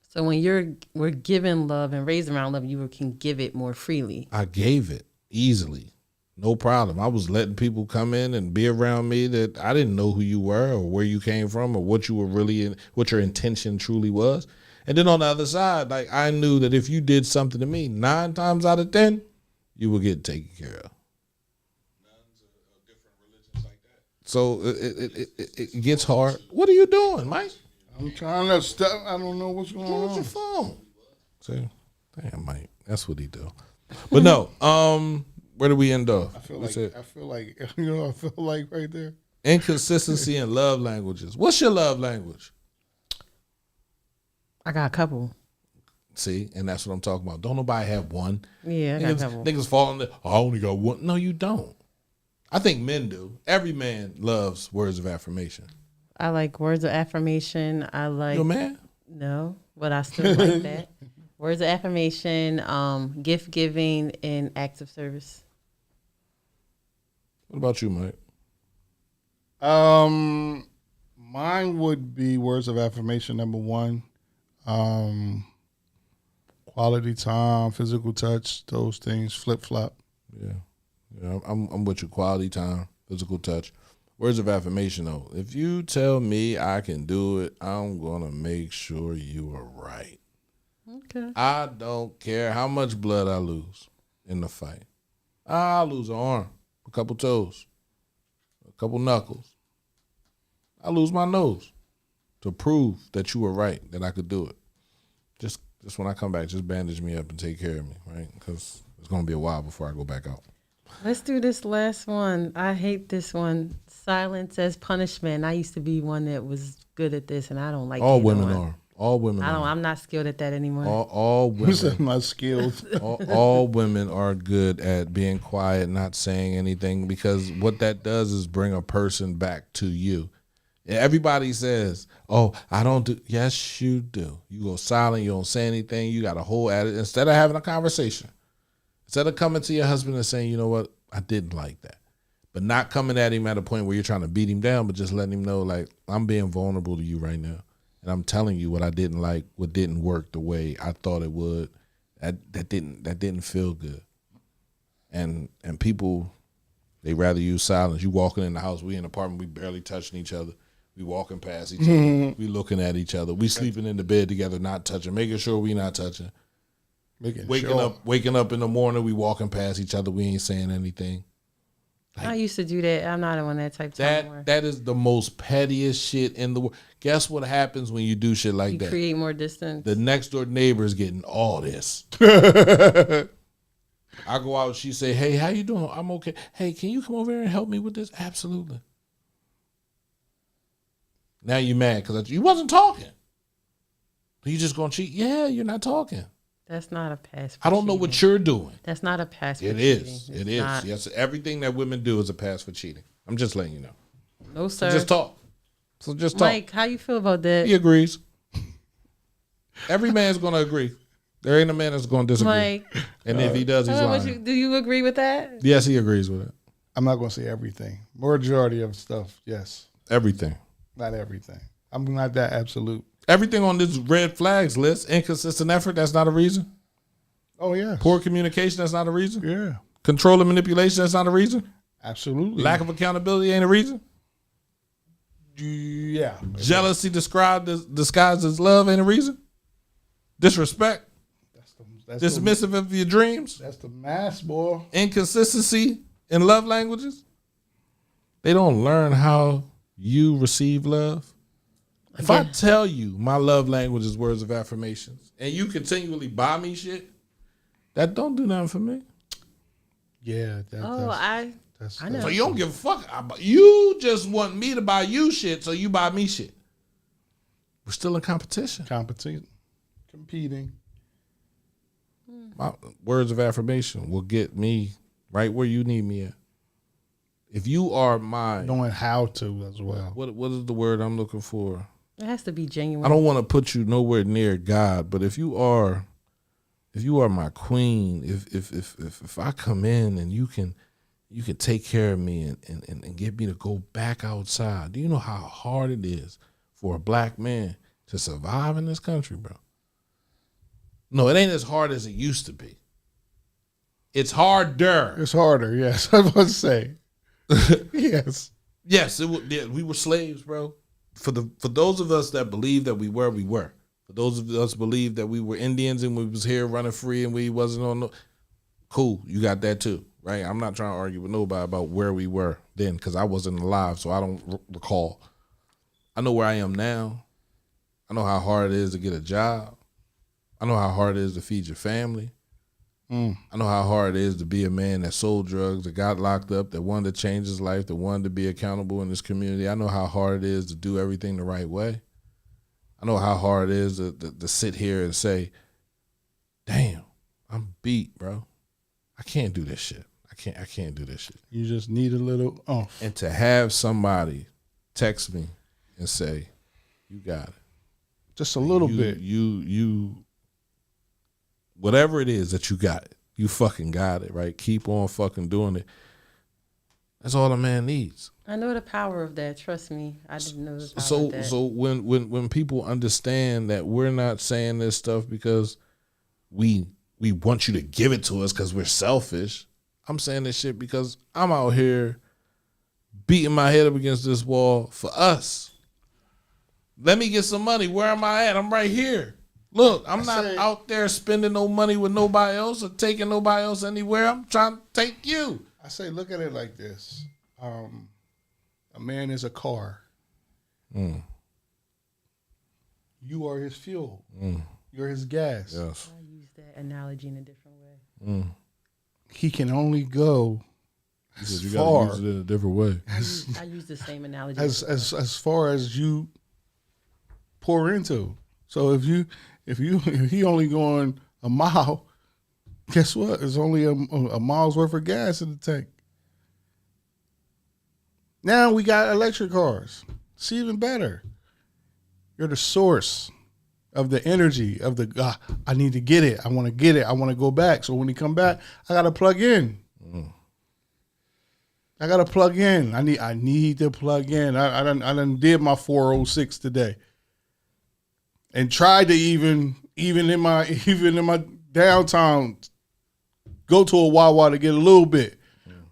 So when we're given love and raised around love, you can give it more freely. I gave it easily, no problem. I was letting people come in and be around me that I didn't know who you were or where you came from or what you were really in, what your intention truly was. And then on the other side, like I knew that if you did something to me, 9 times out of 10, you would get taken care of. So it gets hard. What are you doing, Mike? I'm trying to stop. I don't know what's going on. What's your phone? See, damn, Mike, that's what he do. But no, where do we end off? I feel like right there. Inconsistency in love languages. What's your love language? I got a couple. See, and that's what I'm talking about. Don't nobody have one. Yeah, I got a couple. Niggas fall in there. Oh, I only got one. No, you don't. I think men do. Every man loves words of affirmation. I like words of affirmation. I like. You a man? No, but I still like that. Words of affirmation, gift giving, and acts of service. What about you, Mike? Mine would be words of affirmation. Number 1, quality time, physical touch, those things, flip flop. Yeah. Yeah, I'm with you. Quality time, physical touch. Words of affirmation, though. If you tell me I can do it, I'm going to make sure you are right. Okay. I don't care how much blood I lose in the fight. I'll lose an arm, a couple toes, a couple knuckles. I lose my nose to prove that you were right, that I could do it. Just when I come back, just bandage me up and take care of me, right? Because it's going to be a while before I go back out. Let's do this last one. I hate this one. Silence as punishment. I used to be one that was good at this, and I don't like. All women are. All women. I'm not skilled at that anymore. All women. Who's not skilled? all women are good at being quiet, not saying anything, because what that does is bring a person back to you. Everybody says, "Oh, I don't do." Yes, you do. You go silent. You don't say anything. You got a whole attitude. Instead of having a conversation. Instead of coming to your husband and saying, you know what, I didn't like that. But not coming at him at a point where you're trying to beat him down, but just letting him know, like, I'm being vulnerable to you right now. And I'm telling you what I didn't like, what didn't work the way I thought it would. That didn't feel good. And people, they rather use silence. You walking in the house, we in the apartment, we barely touching each other. We walking past each other. We looking at each other. We sleeping in the bed together, not touching, making sure we not touching. Waking up in the morning, we walking past each other, we ain't saying anything. Like, I used to do that. I'm not on that type of anymore. That is the most pettiest shit in the world. Guess what happens when you do shit like that? You create more distance. The next door neighbor is getting all this. I go out, she say, hey, how you doing? I'm okay. Hey, can you come over here and help me with this? Absolutely. Now you mad because you wasn't talking. You just gonna cheat? Yeah, you're not talking. That's not a pass for I don't know cheating. what you're doing. That's not a pass for It cheating. is. It's It is. not. Yes, everything that women do is a pass for cheating. I'm just letting you know. No, So sir. just talk. So just talk. Mike, how you feel about that? He agrees. Every man's going to agree. There ain't a man that's going to disagree. Mike, And if he does, he's lying. do you agree with that? Yes, he agrees with it. I'm not going to say everything. Majority of stuff, yes. Everything. Not everything. I'm not that absolute. Everything on this red flags list, inconsistent effort, that's not a reason. Oh, yeah. Poor communication, that's not a reason. Yeah. Control and manipulation, that's not a reason. Absolutely. Lack of accountability ain't a reason. Yeah. Jealousy disguised as love ain't a reason. Disrespect, That's dismissive of your dreams, that's the mass, boy. inconsistency in love languages. They don't learn how you receive love. If I tell you my love language is words of affirmations and you continually buy me shit, that don't do nothing for me. Yeah. I know. So you don't give a fuck. You just want me to buy you shit, so you buy me shit. We're still in competition. Competing. My words of affirmation will get me right where you need me at. If you are my Knowing how to as well. what is the word I'm looking for? It has to be genuine. I don't want to put you nowhere near God, but if you are my queen, if I come in and you can take care of me and get me to go back outside, do you know how hard it is for a black man to survive in this country, bro? No, it ain't as hard as it used to be. It's harder. It's harder, yes. I was about to say. Yes. Yes, we were slaves, bro. For those of us that believe that we were. For those of us believe that we were Indians and we was here running free and we wasn't on no. Cool, you got that too, right? I'm not trying to argue with nobody about where we were then because I wasn't alive, so I don't recall. I know where I am now. I know how hard it is to get a job. I know how hard it is to feed your family. I know how hard it is to be a man that sold drugs, that got locked up, that wanted to change his life, that wanted to be accountable in this community. I know how hard it is to do everything the right way. I know how hard it is to sit here and say, damn, I'm beat, bro. I can't do this shit. I can't do this shit. You just need a little oomph. And to have somebody text me and say, you got it. Just a little bit. You whatever it is that you got it. You fucking got it, right? Keep on fucking doing it. That's all a man needs. I know the power of that. Trust me, I didn't know the power of that. So when people understand that we're not saying this stuff because we want you to give it to us because we're selfish. I'm saying this shit because I'm out here beating my head up against this wall for us. Let me get some money. Where am I at? I'm right here. Look, I'm not out there spending no money with nobody else or taking nobody else anywhere. I'm trying to take you. I say, look at it like this. A man is a car. You are his fuel. You're his gas. Yes. I use that analogy in a different way. He can only go You far gotta use it in a different way. I use the same analogy. as far as you pour into. So if he only going a mile, guess what? It's only a mile's worth of gas in the tank. Now we got electric cars. It's even better. You're the source of the energy of the. I need to get it. I want to get it. I want to go back. So when he come back, I got to plug in. I got to plug in. I need to plug in. I done did my 406 today. And tried to even in my downtown go to a Wawa to get a little bit.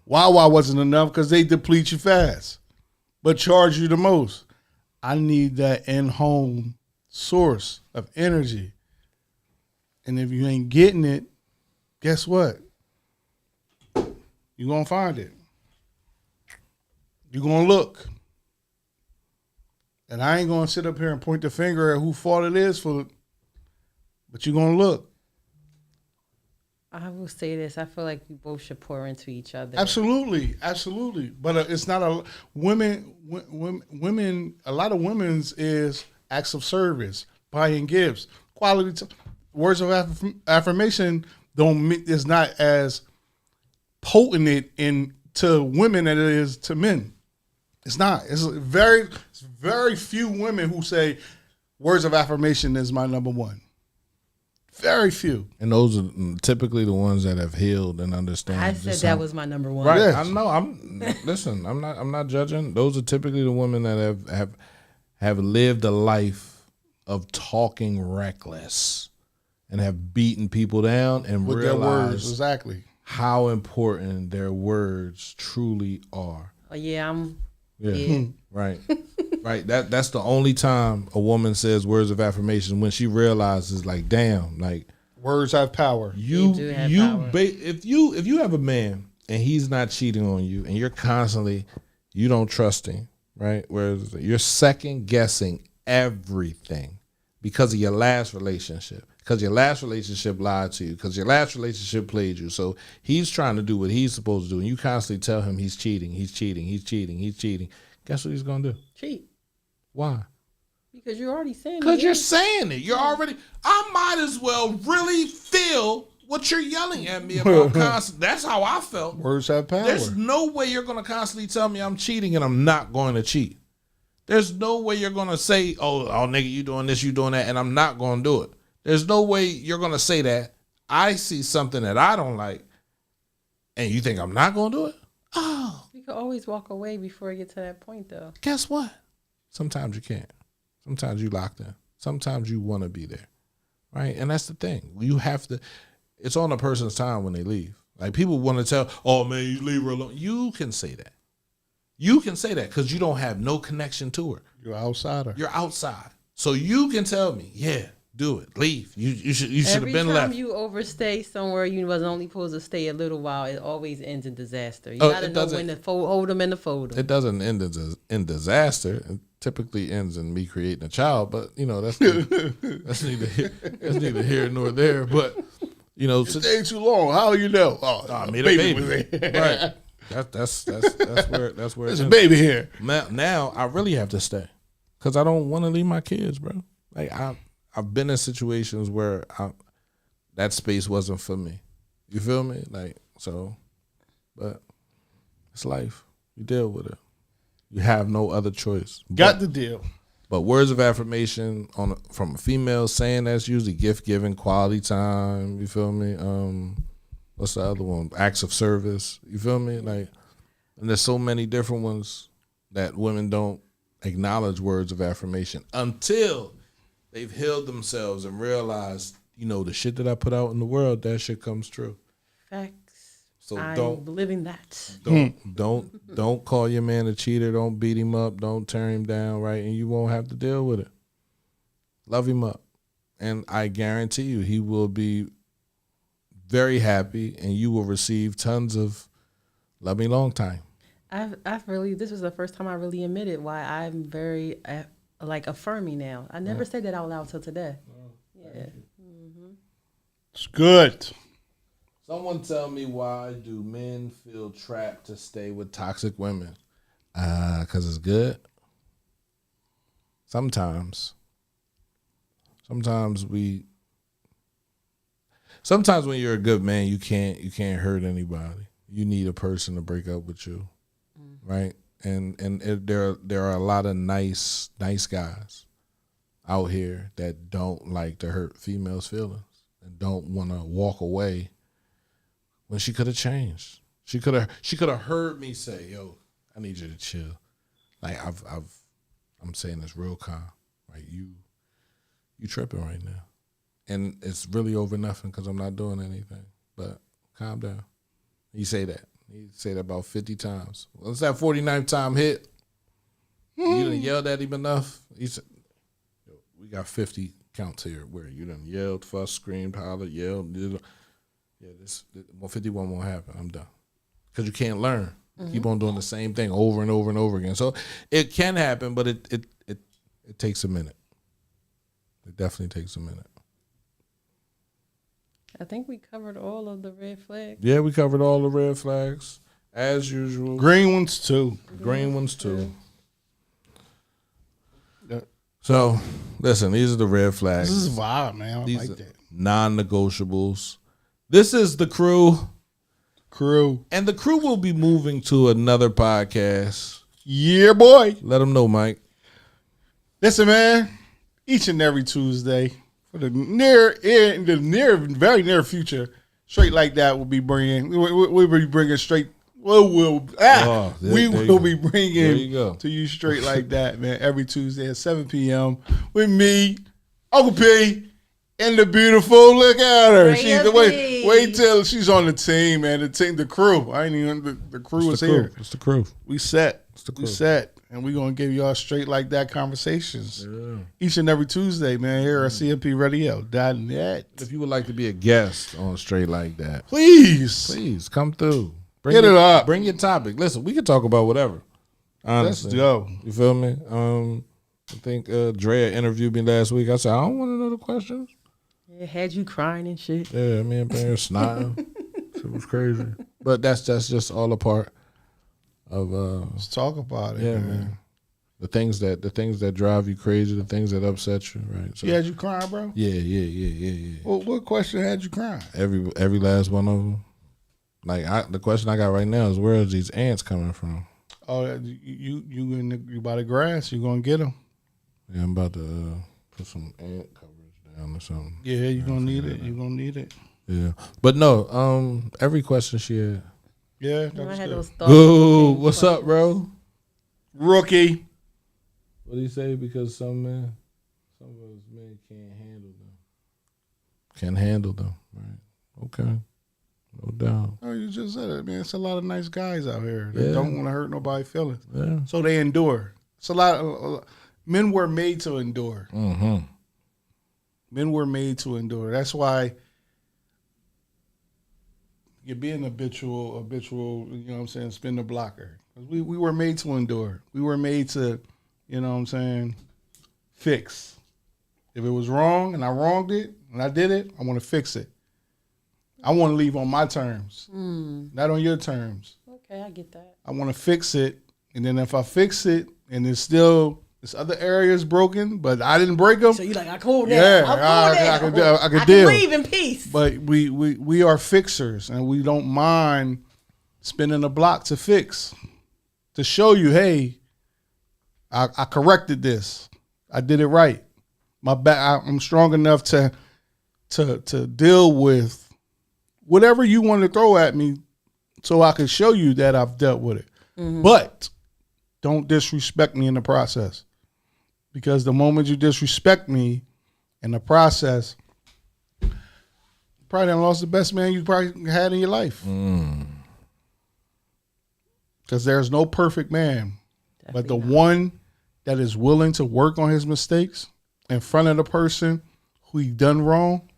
Wawa wasn't enough because they deplete you fast, but charge you the most. I need that in-home source of energy. And if you ain't getting it, guess what? You're going to find it. You're going to look. And I ain't going to sit up here and point the finger at who fault it is but you're going to look. I will say this. I feel like we both should pour into each other. Absolutely. But it's not women, a lot of women's is acts of service, buying gifts, quality time. words of affirmation is not as potent in to women as it is to men. It's not. It's very few women who say words of affirmation is my number one. Very few. And those are typically the ones that have healed and understand. I said that was my number one. Right. Yes. I know. Listen, I'm not judging. Those are typically the women that have lived a life of talking reckless and have beaten people down and With their words, realized exactly. how important their words truly are. Oh, yeah, Yeah. Right. Right. That's the only time a woman says words of affirmation, when she realizes, like, damn, like, Words have power. They do have power. If you have a man and he's not cheating on you and you're constantly, you don't trust him, right? Whereas you're second guessing everything because of your last relationship, because your last relationship lied to you, because your last relationship played you. So he's trying to do what he's supposed to do, and you constantly tell him he's cheating. Guess what he's gonna do? Cheat. Why? Because you're already saying it. Because you're saying it. You're already. I might as well really feel what you're yelling at me about. That's how I felt. Words have power. There's no way you're going to constantly tell me I'm cheating and I'm not going to cheat. There's no way you're going to say, oh, nigga, you doing this, you doing that, and I'm not going to do it. There's no way you're going to say that. I see something that I don't like, and you think I'm not going to do it? Oh. You can always walk away before you get to that point, though. Guess what? Sometimes you can't. Sometimes you locked in. Sometimes you want to be there, right? And that's the thing. You have to. It's on a person's time when they leave. Like, people want to tell, oh man, you leave her alone. You can say that. You can say that because you don't have no connection to her. You're an outsider. You're outside, so you can tell me, yeah, do it, leave. You should have been Every left. time you overstay somewhere, you was only supposed to stay a little while. It always ends in disaster. You gotta know when to hold them and to fold them. It doesn't end in disaster. It typically ends in me creating a child, but that's neither here nor there. But Stay too long. How do you know? Oh, I made a baby. Right. That's where there's a baby here. Now I really have to stay because I don't want to leave my kids, bro. Like, I've been in situations where that space wasn't for me. You feel me? Like, so, but it's life. You deal with it. You have no other choice. Got the deal. But words of affirmation from a female saying, that's usually gift giving, quality time. You feel me? What's the other one? Acts of service. You feel me? Like, and there's so many different ones that women don't acknowledge words of affirmation until they've healed themselves and realized, the shit that I put out in the world, that shit comes true. Facts. So I'm living that. Don't call your man a cheater. Don't beat him up. Don't tear him down, right? And you won't have to deal with it. Love him up. And I guarantee you, he will be very happy and you will receive tons of love me long time. This was the first time I really admitted why I'm very affirming now. I never said that out loud till today. Yeah. Mm-hmm. It's good. Someone tell me, why do men feel trapped to stay with toxic women? Because it's good. Sometimes when you're a good man, you can't hurt anybody. You need a person to break up with you, right? And there are a lot of nice guys out here that don't like to hurt females' feelings and don't want to walk away when she could have changed. She could have heard me say, "Yo, I need you to chill." Like, I'm saying this real calm, right? You tripping right now, and it's really over nothing because I'm not doing anything. But calm down. You say that. You say that about 50 times. Once that 49th time hit, you done yelled at him enough. He said, "Yo, we got 50 counts here where you done yelled, fussed, screamed, hollered, yelled." Yeah, this 51 won't happen. I'm done. Because you can't learn. Mm-hmm. Keep on doing the same thing over and over and over again. So it can happen, but it takes a minute. It definitely takes a minute. I think we covered all of the red flags. Yeah, we covered all the red flags as usual. Green ones too. Green ones too. So listen, these are the red flags. This is a vibe, man. I like that. Non-Negotiables. This is the crew. And the crew will be moving to another podcast. Yeah, boy. Let them know, Mike. Listen, man. Each and every Tuesday for the very near future, Straight Like That will be bringing. We'll be bringing straight. We will be bringing to you Straight Like That, man. Every Tuesday at 7 p.m. with me, Uncle P, and the beautiful. Look at her. Wait till she's on the team, man. The crew. I ain't even the crew is here. It's the crew. We set. And we're going to give y'all Straight Like That conversations each and every Tuesday, man, here at cmpradio.net. If you would like to be a guest on Straight Like That, please come through. Hit it up. Bring your topic. Listen, we can talk about whatever. Honestly. Let's go. You feel me? I think Drea interviewed me last week. I said, I don't want to know the questions. Yeah, had you crying and shit. Yeah, me and parents snotting. It was crazy. But that's just all a part of let's talk about it. Yeah, man. The things that drive you crazy, the things that upset you, right? So, had you crying, bro? Yeah. Well, what question had you crying? Every last one of them. Like the question I got right now is, where are these ants coming from? Oh, you by the grass? You gonna get them? Yeah, I'm about to put some ant coverage down or something. Yeah, you gonna need it. You gonna need it. Yeah, but no. Every question she had. Yeah, I had good. those thoughts. Ooh, what's up, bro? Rookie. What do you say? Because some of us men can't handle them. Right? Okay. No doubt. Oh, you just said it, man. It's a lot of nice guys out here that don't want to hurt nobody's feelings. Yeah. So they endure. It's a lot. Men were made to endure. Mm-hmm. Men were made to endure. That's why you're being habitual, you know what I'm saying, spin the blocker. We were made to endure. We were made to, you know what I'm saying, fix. If it was wrong and I wronged it and I did it, I want to fix it. I want to leave on my terms, not on your terms. Okay, I get that. I want to fix it, and then if I fix it and it's still this other area is broken, but I didn't break them. So you like, I cool now. Yeah, I could I deal. can leave in peace. But we are fixers, and we don't mind spinning the block to fix, to show you, hey, I corrected this. I did it right. I'm strong enough to deal with whatever you want to throw at me, so I can show you that I've dealt with it. Mm-hmm. But don't disrespect me in the process, because the moment you disrespect me in the process, you probably done lost the best man you probably had in your life. Because there's no perfect man, but the one that is willing to work on his mistakes in front of the person who he done wrong,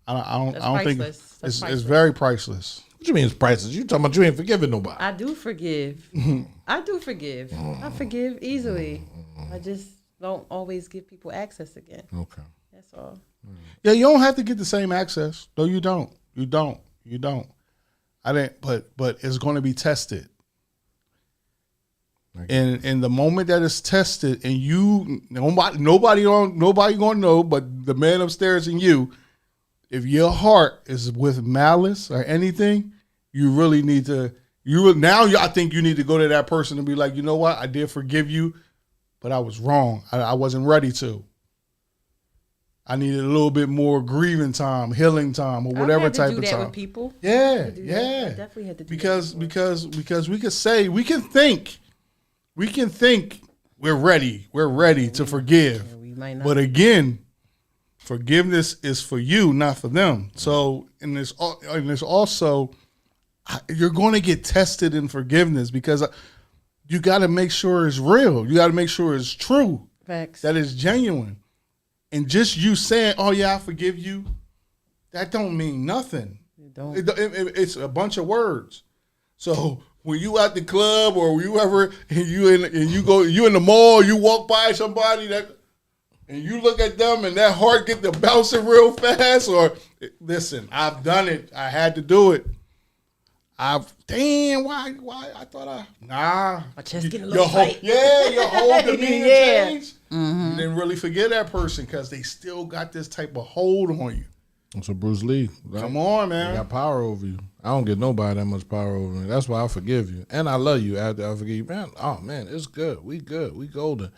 I don't think it's very priceless. What you mean it's priceless? You talking about you ain't forgiving nobody? I do forgive. I forgive easily. I just don't always give people access again. Okay. That's all. Yeah, you don't have to get the same access. No, you don't. I didn't. But it's going to be tested. And the moment that it's tested, and nobody gonna know, but the man upstairs and you. If your heart is with malice or anything, you really need to. I think you need to go to that person and be like, you know what, I did forgive you, but I was wrong. I wasn't ready to. I needed a little bit more grieving time, healing time, or whatever type of time. I had to do that with people. Yeah. I definitely had to do because we could say, we can think we're ready to forgive. Yeah, we might not. But again, forgiveness is for you, not for them. So, and there's also, you're going to get tested in forgiveness, because you got to make sure it's real. You got to make sure it's true. Facts. That it's genuine. And just you saying, "Oh yeah, I forgive you," that don't mean nothing. It don't. It's a bunch of words. So when you at the club or you ever and you in the mall, you walk by somebody and you look at them and that heart get to bouncing real fast, or listen, I've done it. I had to do it. Why I thought nah. My chest getting a little tight. Your whole demeanor Yeah. changed. You didn't really forget that person because they still got this type of hold on you. That's what Bruce Lee. Right? Come on, They man. got power over you. I don't get nobody that much power over me. That's why I forgive you. And I love you after I forgive you. Man, oh, man, it's good. We good. We golden.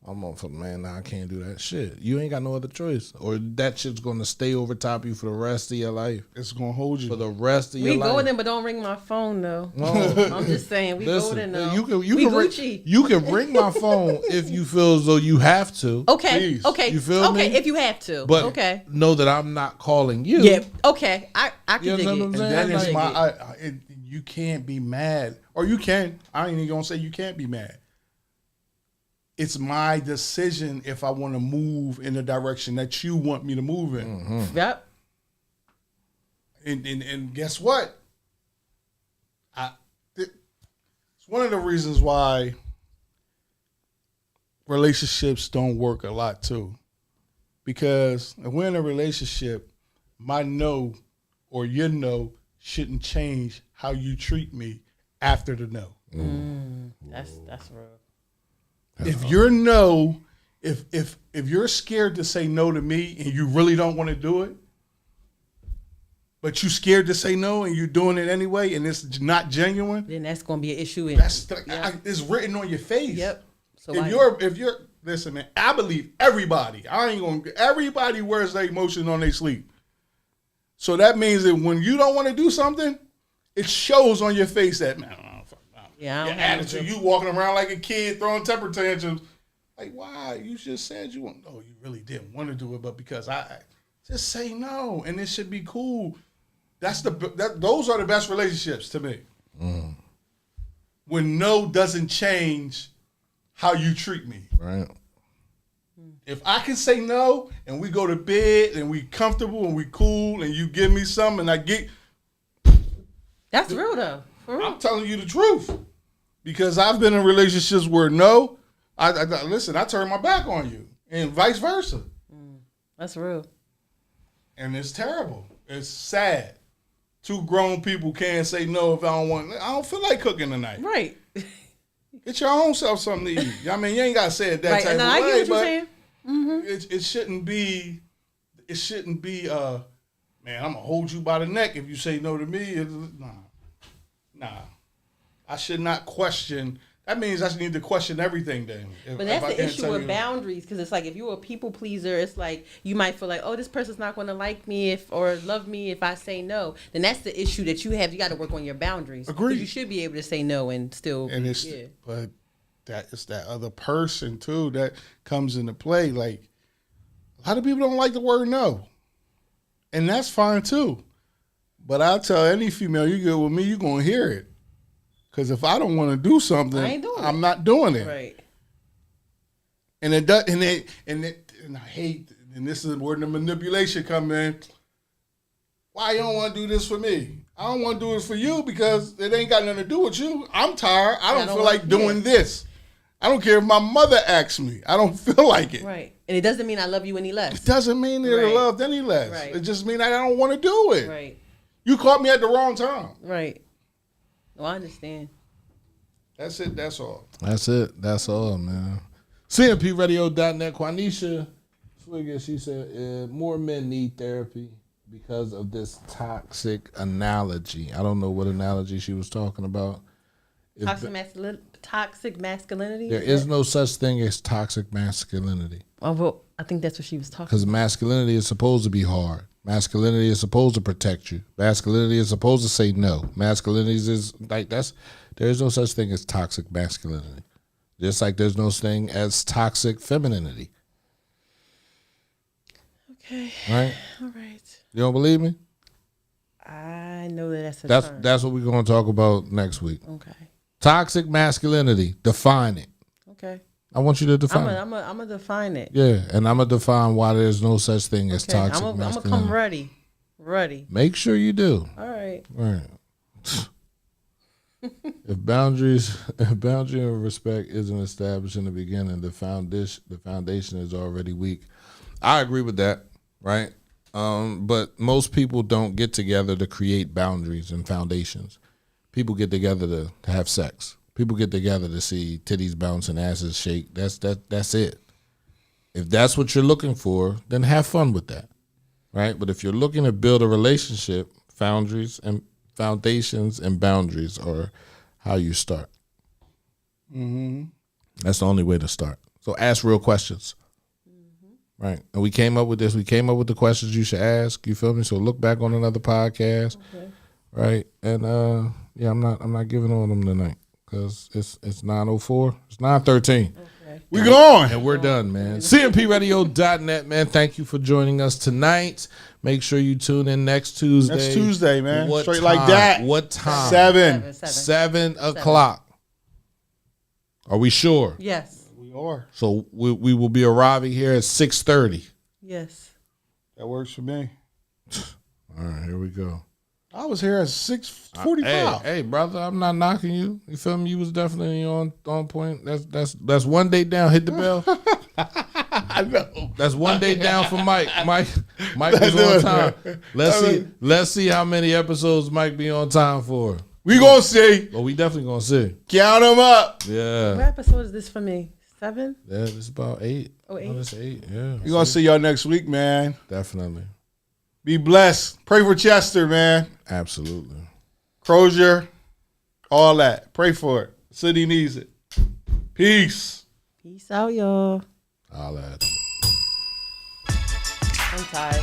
I'm on for man, nah, I can't do that shit. You ain't got no other choice. Or that shit's going to stay over top you for the rest of your life. It's gonna hold you For the rest of your We life. golden, but don't ring my phone though. No. I'm just saying, we golden though. You we can Gucci. you can ring my phone if you feel as though you have to. Okay. Please. Okay. You feel me? Okay. If you have to. But okay. know that I'm not calling you. Yeah. Okay. I can You dig know it. what I'm And saying? that is dig my. You can't be mad, or you can. I ain't even gonna say you can't be mad. It's my decision if I want to move in the direction that you want me to move in. Yep. And guess what? It's one of the reasons why relationships don't work a lot too. Because if we're in a relationship, my no or your no shouldn't change how you treat me after the no. That's real. If you're no, if you're scared to say no to me and you really don't want to do it, but you scared to say no and you're doing it anyway and it's not genuine, Then that's gonna be an issue. it's written on your face. Yep. So If you're listen, man, I believe everybody. Everybody wears their emotion on their sleeve. So that means that when you don't want to do something, it shows on your face that man, I I your don't have attitude, you walking around like a kid throwing temper tantrums. Like, why? You just said you want. No, you really didn't want to do it, but because I just say no, and it should be cool. Those are the best relationships to me. When no doesn't change how you treat me. Right. If I can say no and we go to bed and we comfortable and we cool and you give me something and I get, That's real though. For real. I'm telling you the truth. Because I've been in relationships where no, I listen, I turn my back on you and vice versa. That's real. And it's terrible. It's sad. Two grown people can't say no if I don't feel like cooking tonight. Right. Get your own self something to eat. I mean, you ain't got to say it that Right. type And of I way, get what you're but saying. it shouldn't be, man, I'm going to hold you by the neck if you say no to me. Nah. I should not question. That means I need to question everything then. But that's the issue with boundaries, because it's like if you're a people pleaser, it's like you might feel like, oh, this person's not going to like me or love me if I say no. Then that's the issue that you have. You got to work on your boundaries. Agreed. Because you should be able to say no and still. But it's that other person too that comes into play. Like a lot of people don't like the word no, and that's fine too. But I'll tell any female you get with me, you're gonna hear it. Because if I don't want to do something, I'm not doing it. Right. And it does, and I hate, and this is where the manipulation come in. Why you don't want to do this for me? I don't want to do it for you because it ain't got nothing to do with you. I'm tired. I don't feel like doing this. I don't care if my mother asks me. I don't feel like it. Right. And it doesn't mean I love you any less. It doesn't mean that I loved any less. Right. It just means I don't want to do it. Right. You caught me at the wrong time. Right. No, I understand. That's it. That's all. That's it. That's all, man. CMPRadio.net. Quanisha Swigger, she said, more men need therapy because of this toxic analogy. I don't know what analogy she was talking about. Toxic masculinity? There is no such thing as toxic masculinity. Oh, well, I think that's what she was talking about. Because masculinity is supposed to be hard. Masculinity is supposed to protect you. Masculinity is supposed to say no. Masculinity is like there is no such thing as toxic masculinity. Just like there's no such thing as toxic femininity. Okay. Right? All right. You don't believe me? I know that's a term. That's what we're going to talk about next week. Okay. Toxic masculinity. Define it. Okay. I want you to define it. I'm gonna define it. Yeah, and I'm going to define why there's no such thing as toxic I'm masculinity. gonna come ready. Make sure you do. All right. Right. If boundary and respect isn't established in the beginning, the foundation is already weak. I agree with that, right? But most people don't get together to create boundaries and foundations. people get together to have sex. People get together to see titties bounce and asses shake. That's it. If that's what you're looking for, then have fun with that, right? But if you're looking to build a relationship, foundations and boundaries are how you start. Mm-hmm. That's the only way to start. So ask real questions, right? And we came up with this. We came up with the questions you should ask. You feel me? So look back on another podcast, right? And I'm not giving on them tonight because it's 9:04. It's 9:13. We going. And we're done, man. CMPRadio.net, man. Thank you for joining us tonight. Make sure you tune in next Tuesday. Next Tuesday, man. What Straight time? like that. What time? 7. 7 o'clock. Are we sure? Yes. We are. So we will be arriving here at 6:30. Yes. That works for me. All right, here we go. I was here at 6:45. Hey, brother, I'm not knocking you. You feel me? You was definitely on point. That's one day down. Hit the bell. I know. That's one day down for Mike. Mike was on time. Let's see how many episodes Mike be on time for. We gonna see. Well, we definitely gonna see. Count them up. Yeah. What episode is this for me? 7? Yeah, it's about 8. Oh, 8? Oh, it's 8. Yeah. We gonna see y'all next week, man. Definitely. Be blessed. Pray for Chester, man. Absolutely. Crozier, all that. Pray for it. City needs it. Peace. Peace out, y'all. I'll add. I'm tired.